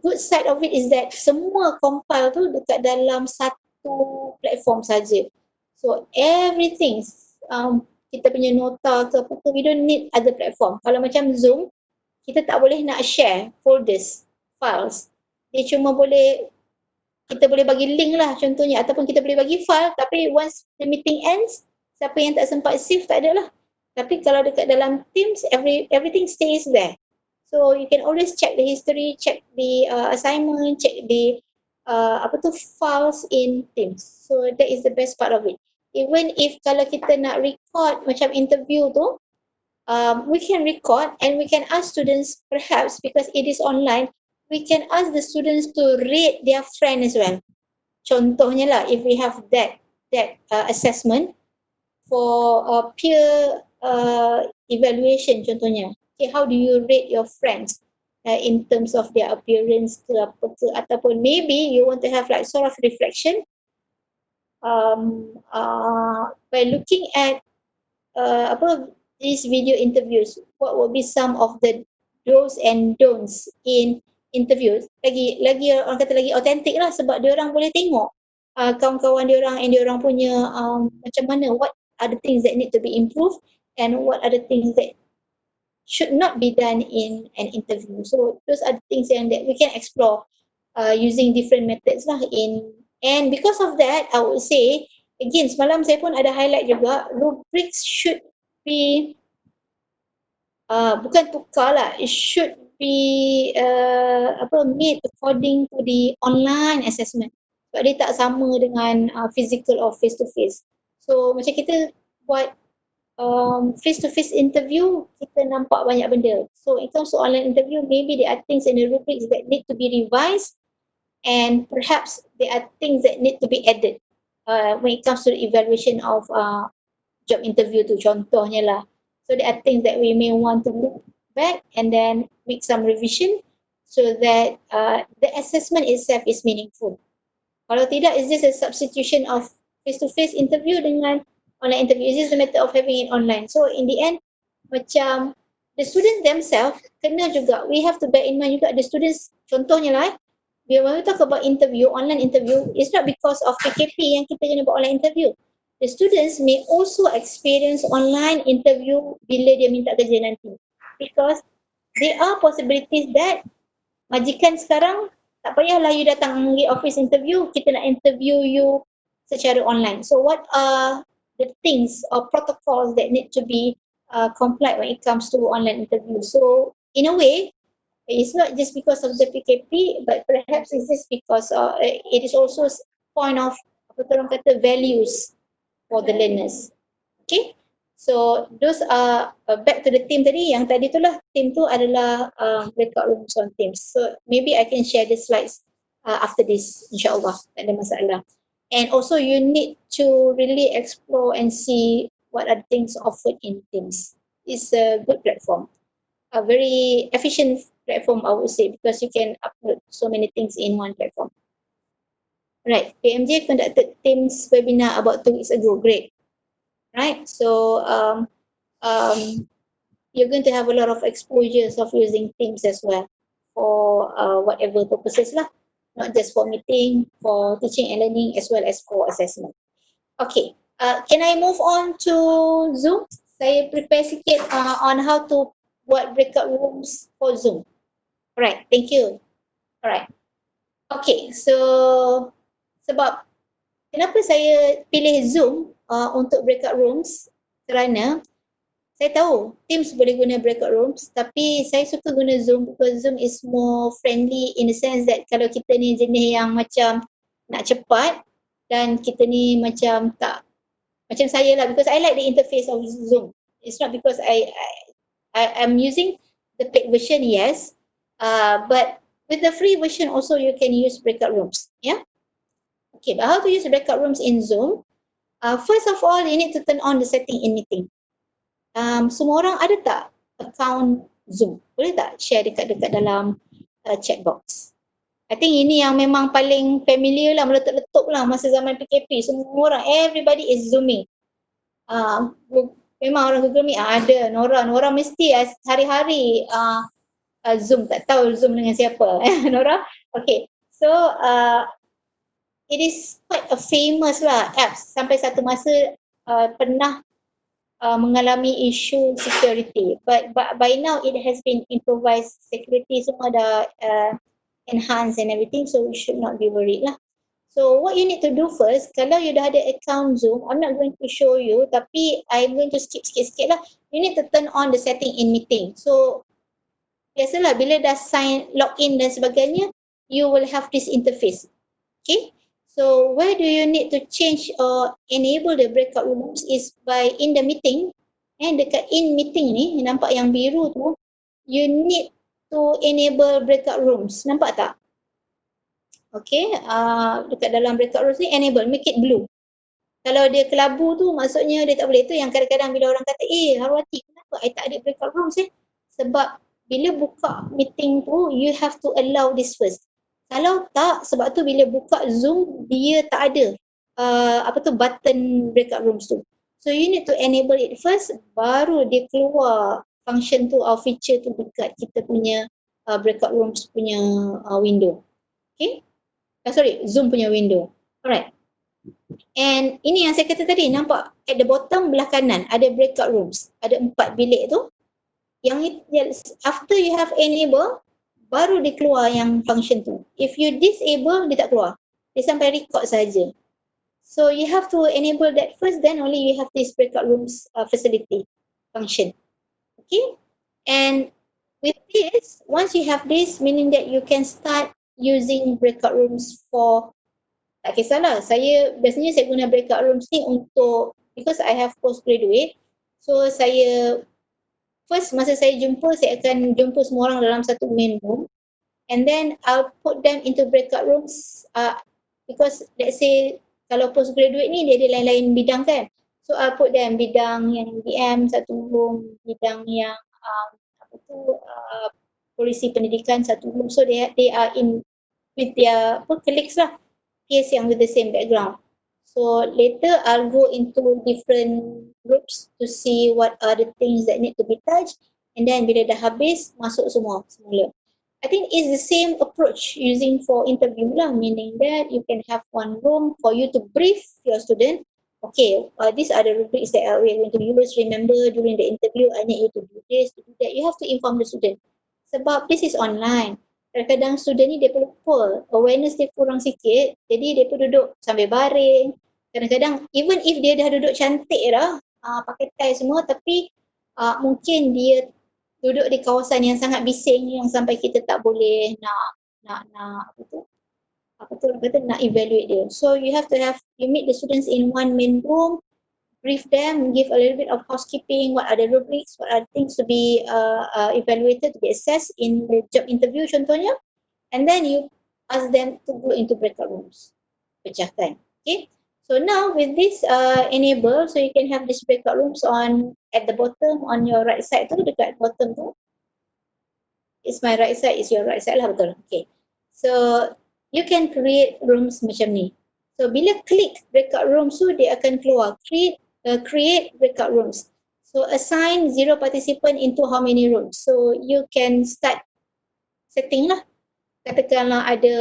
Speaker 1: good side of it is that semua compile tu dekat dalam satu platform saja. So everything, kita punya nota ke apa ke, we don't need other platform. Kalau macam Zoom, kita tak boleh nak share folders, files. Dia cuma boleh, kita boleh bagi link lah contohnya, ataupun kita boleh bagi file, tapi once the meeting ends, siapa yang tak sempat save tak ada lah. Tapi kalau dekat dalam Teams, everything stays there. So you can always check the history, check the assignment, check the files in Teams. So that is the best part of it. Even if kalau kita nak record macam interview tu, we can record and we can ask students, perhaps because it is online, we can ask the students to rate their friend as well. Contohnya lah, if we have that assessment for peer evaluation contohnya. Okay, how do you rate your friends in terms of their appearance ke apa ke, ataupun maybe you want to have like sort of reflection by looking at these video interviews, what will be some of the do's and don'ts in interviews. Lagi orang kata lagi authentic lah, sebab dia orang boleh tengok kawan-kawan dia orang and dia orang punya macam mana, what are the things that need to be improved and what are the things that should not be done in an interview. So those are the things yang that we can explore using different methods lah and because of that I would say again semalam saya pun ada highlight juga rubrics should be bukan tukar lah, it should be made according to the online assessment. Sebab dia tak sama dengan physical or face to face. So macam kita buat face to face interview, kita nampak banyak benda. So in terms of online interview, maybe there are things in the rubrics that need to be revised and perhaps there are things that need to be added when it comes to the evaluation of job interview tu contohnya lah. So there are things that we may want to look back and then make some revision so that the assessment itself is meaningful. Kalau tidak, is this a substitution of face-to-face interview dengan online interview? Is this the method of having it online? So in the end, macam the students themselves kena juga, we have to bear in mind juga the students, contohnya lah when we talk about interview, online interview, it's not because of PKP yang kita kena buat online interview. The students may also experience online interview bila dia minta kerja nanti. Because there are possibilities that majikan sekarang tak payahlah you datang pergi office interview, kita nak interview you secara online. So what are the things or protocols that need to be complied when it comes to online interview? So in a way, it's not just because of the PKP, but perhaps it's just because it is also point of apa orang kata values for the learners. Okay, so those are back to the theme tadi. Yang tadi tu lah, theme tu adalah breakout rooms on Teams. So maybe I can share the slides after this, insyaAllah, tak ada masalah. And also you need to really explore and see what are the things offered in Teams. It's a good platform, a very efficient platform I would say, because you can upload so many things in one platform. Right, PMJ conducted Teams webinar about 2 weeks ago. Great. Right, so you're going to have a lot of exposures of using Teams as well for whatever purposes lah, not just for meeting, for teaching and learning as well as for assessment. Okay, can I move on to Zoom? Saya prepare sikit on how to buat breakout rooms for Zoom. Alright, thank you. Alright. Okay, so sebab kenapa saya pilih Zoom untuk breakout rooms? Kerana saya tahu Teams boleh guna breakout rooms, tapi saya suka guna Zoom because Zoom is more friendly in the sense that kalau kita ni jenis yang macam nak cepat dan kita ni macam tak, macam saya lah, because I like the interface of Zoom. It's not because I'm using the paid version, yes, but with the free version also you can use breakout rooms, yeah. Okay, but how to use breakout rooms in Zoom? First of all, you need to turn on the setting in meeting. Semua orang ada tak account Zoom? Boleh tak share dekat dalam chat box? I think ini yang memang paling familiar lah, meletup-letup lah masa zaman PKP. Semua orang, everybody is Zooming. Memang orang Google Meet ada, Nora mesti hari-hari Zoom, tak tahu Zoom dengan siapa. Nora? Okay, so it is quite a famous lah apps. Sampai satu masa pernah mengalami isu security, but by now it has been improvised, security semua dah enhanced and everything, so you should not be worried lah. So what you need to do first, kalau you dah ada account Zoom, I'm not going to show you, tapi I'm going to skip sikit-sikit lah. You need to turn on the setting in meeting. So biasalah bila dah sign, login dan sebagainya, you will have this interface. Okay, so where do you need to change or enable the breakout rooms is by in the meeting, and dekat in meeting ni, nampak yang biru tu, you need to enable breakout rooms. Nampak tak? Okay, dekat dalam breakout rooms ni enable, make it blue. Kalau dia kelabu tu maksudnya dia tak boleh. Tu yang kadang-kadang bila orang kata, Harwati, kenapa I tak ada breakout rooms Sebab bila buka meeting tu, you have to allow this first. Kalau tak, sebab tu bila buka Zoom, dia tak ada button breakout rooms tu. So you need to enable it first, baru dia keluar function tu atau feature tu dekat kita punya breakout rooms punya window. Okay? Zoom punya window. Alright. And ini yang saya kata tadi, nampak at the bottom belah kanan ada breakout rooms. Ada 4 bilik tu. after you have enable, baru dia keluar yang function tu. If you disable, dia tak keluar. Dia sampai record saja. So you have to enable that first, then only you have this breakout rooms facility function. Okay, and with this, once you have this, meaning that you can start using breakout rooms for, tak kisahlah, biasanya saya guna breakout rooms ni untuk, because I have postgraduate, so saya, first masa saya jumpa, saya akan jumpa semua orang dalam satu main room, and then I'll put them into breakout rooms, because let's say, kalau postgraduate ni dia ada lain-lain bidang kan, so I'll put them bidang yang DM satu room, bidang yang polisi pendidikan satu room, so they are in with their colleagues lah, peers yang with the same background. So later I'll go into different groups to see what are the things that need to be touched, and then bila dah habis, masuk semua semula. I think it's the same approach using for interview lah, meaning that you can have one room for you to brief your student. Okay, these are the rubrics that we are going to use. Remember, during the interview, I need you to do this, to do that. You have to inform the student. Sebab this is online. Kadang-kadang student ni dia lupa, awareness dia kurang sikit, jadi dia pun duduk sambil baring. Kadang-kadang, even if dia dah duduk cantik dah, pakai tie semua, tapi mungkin dia duduk di kawasan yang sangat bising, yang sampai kita tak boleh nak evaluate dia. So you have to you meet the students in one main room, brief them, give a little bit of housekeeping, what are the rubrics, what are the things to be evaluated, to be assessed in the job interview contohnya, and then you ask them to go into breakout rooms. Pecahkan. Okay. So now with this enable, so you can have these breakout rooms at the bottom on your right side tu, dekat bottom tu. It's my right side, it's your right side lah, betul. Okay. So you can create rooms macam ni. So bila klik breakout rooms tu, dia akan keluar create breakout rooms. So assign 0 participant into how many rooms. So you can start setting lah. Katakanlah ada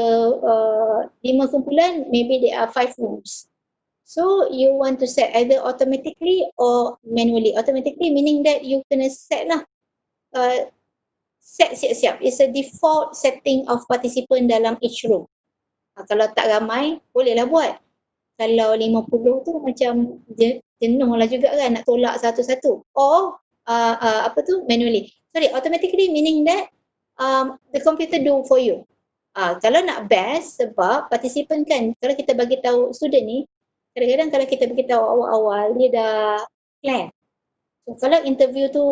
Speaker 1: 5 kumpulan, maybe there are 5 rooms. So you want to set either automatically or manually. Automatically meaning that you kena set lah. Set siap-siap. It's a default setting of participant dalam each room. Kalau tak ramai, bolehlah buat. Kalau 50 tu macam jenuh lah juga kan nak tolak satu-satu. Or manually. Sorry, automatically meaning that the computer do for you. Kalau nak best, sebab participant kan, kalau kita bagi tahu student ni, kadang-kadang kalau kita bagi tahu awal-awal, dia dah plan. So kalau interview tu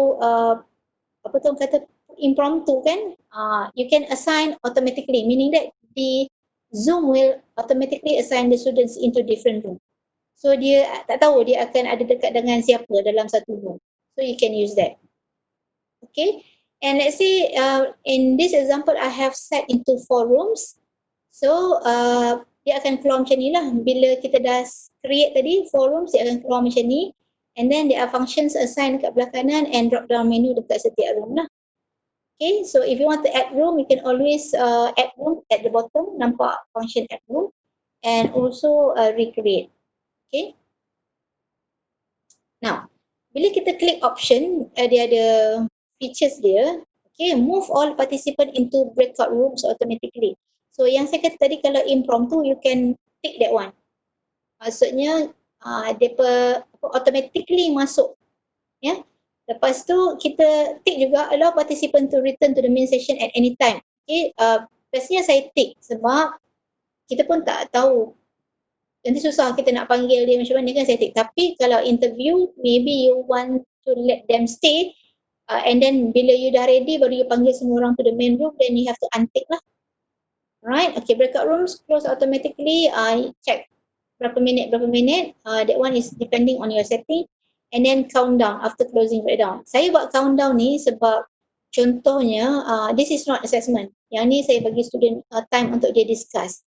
Speaker 1: kata impromptu kan, you can assign automatically, meaning that the Zoom will automatically assign the students into different room. So dia tak tahu dia akan ada dekat dengan siapa dalam satu room. So you can use that. Okay. And let's say in this example I have set into 4 rooms. So dia akan keluar macam ni lah. Bila kita dah create tadi 4 rooms, dia akan keluar macam ni. And then there are functions assigned dekat belah kanan and drop down menu dekat setiap room lah. Okay, so if you want to add room, you can always add room at the bottom, nampak function add room, and also recreate. Okay. Now, bila kita klik option, dia ada features dia. Okay, move all participant into breakout rooms automatically. So yang saya kata tadi, kalau impromptu, you can tick that one. Maksudnya, dia automatically masuk. Ya. Lepas tu kita tick juga allow participant to return to the main session at any time. Okay, biasanya saya tick sebab kita pun tak tahu. Nanti susah kita nak panggil dia macam mana kan, saya tick. Tapi kalau interview, maybe you want to let them stay and then bila you dah ready baru you panggil semua orang to the main room, then you have to untick lah. Alright, okay, breakout rooms close automatically, check berapa minit, that one is depending on your setting. And then countdown after closing breakdown. Saya buat countdown ni sebab contohnya, this is not assessment. Yang ni saya bagi student time untuk dia discuss.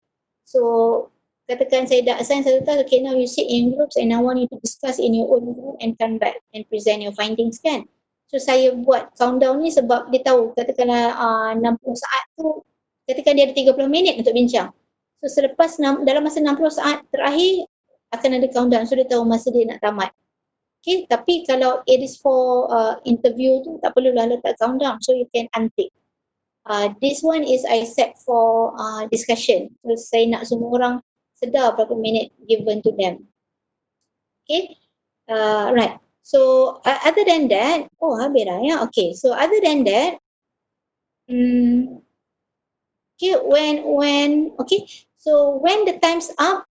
Speaker 1: So, katakan saya dah assign satu task, okay, now you sit in groups and I want you to discuss in your own group and come back and present your findings kan. So, saya buat countdown ni sebab dia tahu, katakanlah 60 saat tu, katakan dia ada 30 minit untuk bincang. So, dalam masa 60 saat terakhir, akan ada countdown. So, dia tahu masa dia nak tamat. Okay, tapi kalau it is for interview tu tak perlulah letak countdown, so you can untick. This one is I set for discussion. So saya nak semua orang sedar berapa minit given to them. Okay, right. So other than that, habis dah ya. Okay, so other than that, okay, when the time's up,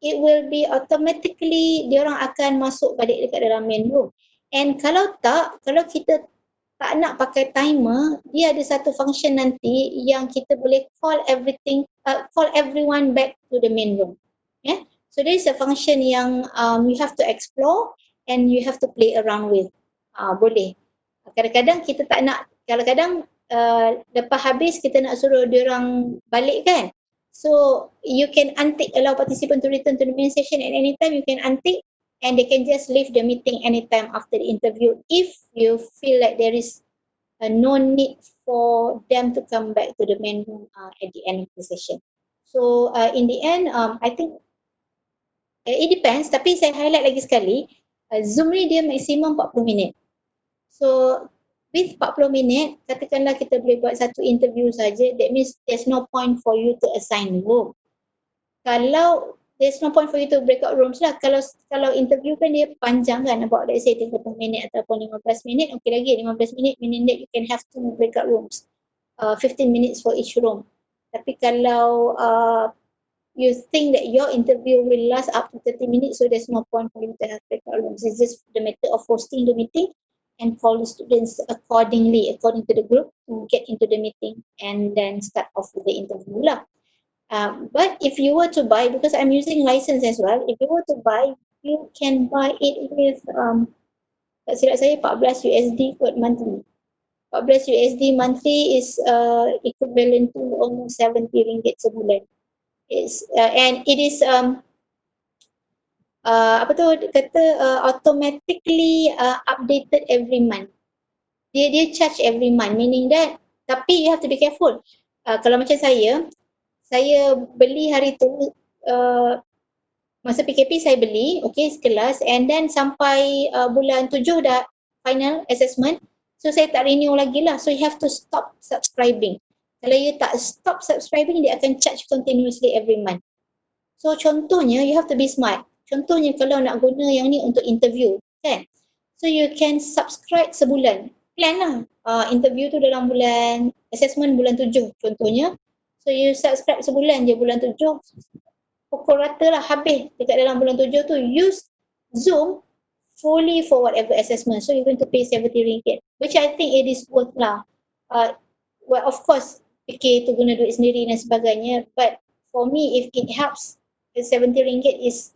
Speaker 1: it will be automatically diorang akan masuk balik dekat dalam main room. And kalau kita tak nak pakai timer, dia ada satu function nanti yang kita boleh call everyone back to the main room. Yeah? So there is a function yang you have to explore and you have to play around with. Boleh. Kadang-kadang kita tak nak, kadang-kadang lepas habis kita nak suruh diorang balik kan. So you can untick, allow participant to return to the main session at any time. You can untick and they can just leave the meeting anytime after the interview if you feel like there is no need for them to come back to the main room at the end of the session. So in the end, I think it depends, tapi saya highlight lagi sekali, Zoom ni dia maksimum 40 minit. So with 40 minit, katakanlah kita boleh buat satu interview saja, that means there's no point for you to assign room. Kalau there's no point for you to break out rooms lah. Kalau interview kan dia panjang kan, about let's say 30 minit ataupun 15 minit, okay lagi 15 minit, meaning that you can have 2 breakout rooms. 15 minutes for each room. Tapi kalau you think that your interview will last up to 30 minutes, so there's no point for you to have breakout rooms. It's just the method of hosting the meeting and call the students according to the group to get into the meeting and then start off with the interview lah. But if you were to buy, because I'm using license as well, if you were to buy, you can buy it with tak silap saya 14 USD kot monthly. 14 USD monthly is equivalent to almost 70 ringgit sebulan. And it is automatically updated every month. Dia charge every month, meaning that, tapi you have to be careful. Kalau macam saya beli hari tu, masa PKP saya beli, okay, sekelas, and then sampai bulan 7 dah final assessment, so saya tak renew lagi lah, so you have to stop subscribing. Kalau you tak stop subscribing, dia akan charge continuously every month. So contohnya, you have to be smart. Contohnya kalau nak guna yang ni untuk interview, kan? So you can subscribe sebulan. Plan lah. Interview tu dalam bulan, assessment bulan 7 contohnya. So you subscribe sebulan je, bulan 7. Pukul rata lah habis dekat dalam bulan 7 tu. Use Zoom fully for whatever assessment. So you're going to pay 70 ringgit. Which I think it is worth lah. Well, of course, fikir tu guna duit sendiri dan sebagainya. But for me, if it helps, 70 ringgit is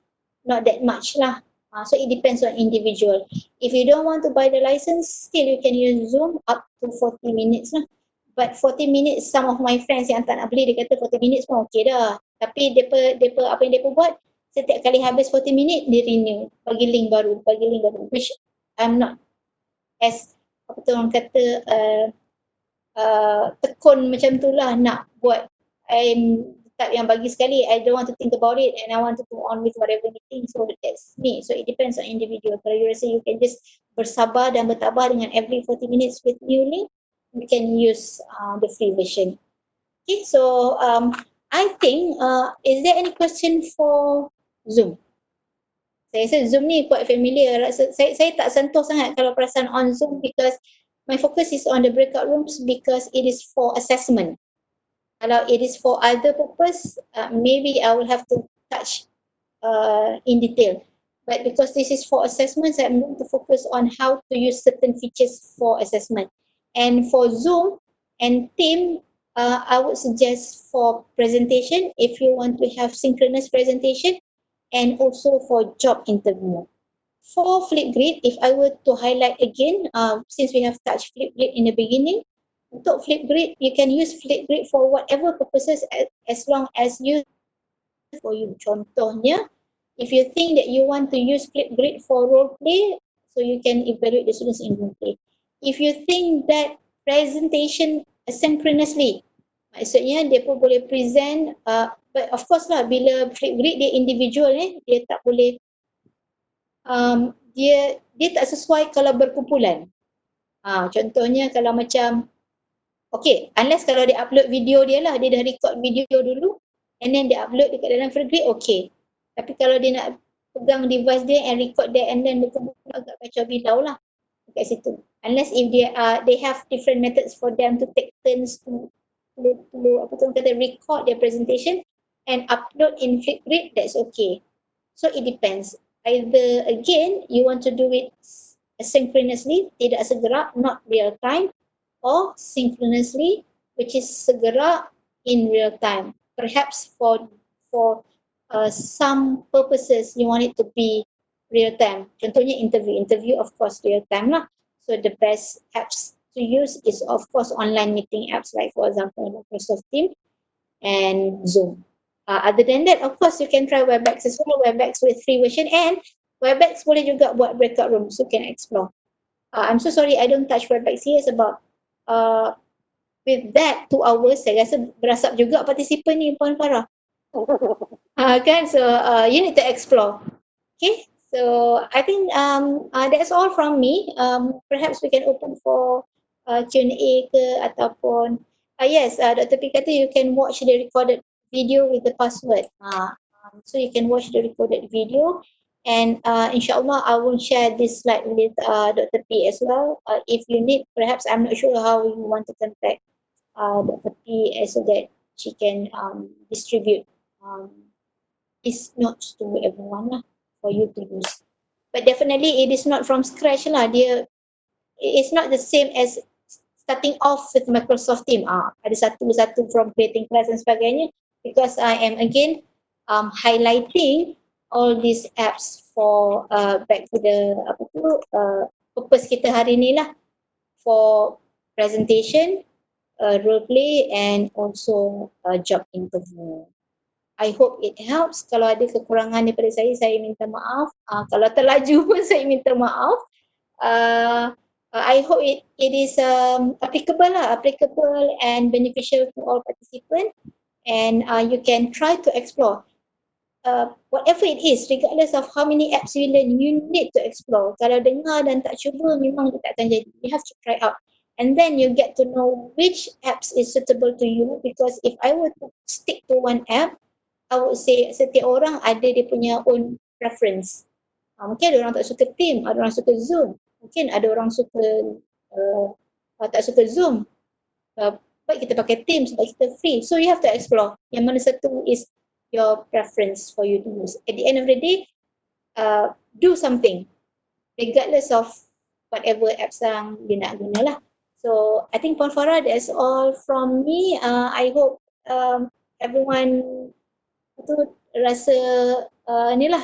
Speaker 1: not that much lah. So it depends on individual. If you don't want to buy the license, still you can use Zoom up to 40 minutes lah. But 40 minutes, some of my friends yang tak nak beli, dia kata 40 minutes pun okay dah. Tapi depa apa yang depa buat, setiap kali habis 40 minit, dia renew. Bagi link baru. Which I'm not as, apa tu orang kata, tekun macam tu lah nak buat. I'm type yang bagi sekali, I don't want to think about it and I want to go on with whatever meeting. So that's me. So it depends on individual. Kalau you rasa you can just bersabar dan bertabah dengan every 40 minutes with new link, you can use the free version. Okay, so I think, is there any question for Zoom? Saya rasa Zoom ni quite familiar. Saya tak sentuh sangat kalau perasan on Zoom because my focus is on the breakout rooms because it is for assessment. Kalau it is for other purpose, maybe I will have to touch in detail. But because this is for assessments, I'm going to focus on how to use certain features for assessment. And for Zoom and Team, I would suggest for presentation, if you want to have synchronous presentation, and also for job interview. For Flipgrid, if I were to highlight again, since we have touched Flipgrid in the beginning, untuk Flipgrid, you can use Flipgrid for whatever purposes as long as you for you. Contohnya, if you think that you want to use Flipgrid for role play, so you can evaluate the students in role play. If you think that presentation asynchronously, maksudnya dia pun boleh present, but of course lah, bila Flipgrid dia individual dia tak boleh dia tak sesuai kalau berkumpulan. Contohnya kalau macam, okay, unless kalau dia upload video dia lah, dia dah record video dulu and then dia upload dekat dalam Flipgrid, okay. Tapi kalau dia nak pegang device dia and record dia and then betul-betul agak kacau bilau lah dekat situ. Unless if they have different methods for them to take turns to record their presentation and upload in Flipgrid, that's okay. So it depends. Either again, you want to do it asynchronously, tidak segera, not real time, or synchronously, which is segera in real time. Perhaps for some purposes you want it to be real time. Contohnya interview of course real time lah. So the best apps to use is of course online meeting apps like for example Microsoft Teams and Zoom. Other than that, of course you can try Webex as well. Webex with free version and Webex boleh juga buat breakout room, so you can explore. I'm so sorry I don't touch Webex here sebab with that 2 hours saya rasa berasap juga partisipan ni Puan Farah. Kan, so you need to explore. Okay, so I think that's all from me. Perhaps we can open for Q&A ke ataupun yes, Dr. P kata you can watch the recorded video with the password. So you can watch the recorded video and insyaAllah I will share this slide with Dr. P as well. If you need, perhaps I'm not sure how you want to contact Dr. P so that she can distribute. It's not to everyone lah for you to use. But definitely it is not from scratch lah. It's not the same as starting off with Microsoft Teams. Ada satu-satu from creating class dan sebagainya, because I am again highlighting all these apps for back to the purpose kita hari ni lah, for presentation, role play and also job interview. I hope it helps. Kalau ada kekurangan daripada saya minta maaf. Kalau terlaju pun saya minta maaf. I hope it is applicable and beneficial to all participants, and you can try to explore whatever it is, regardless of how many apps you learn, you need to explore. Kalau dengar dan tak cuba, memang dia tak akan jadi. You have to try out. And then you get to know which apps is suitable to you, because if I were to stick to one app, I would say setiap orang ada dia punya own preference. Mungkin ada orang tak suka Teams, ada orang suka Zoom. Mungkin ada orang suka tak suka Zoom. Baik kita pakai Teams sebab kita free. So you have to explore. Yang mana satu is your preference for you to use. At the end of the day, do something regardless of whatever apps yang dia nak guna lah. So I think Puan Farah, that's all from me. I hope everyone tu rasa inilah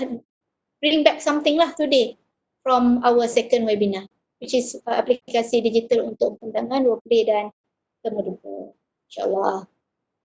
Speaker 1: bring back something lah today from our second webinar, which is aplikasi digital untuk pembentangan, role play dan temu. InsyaAllah.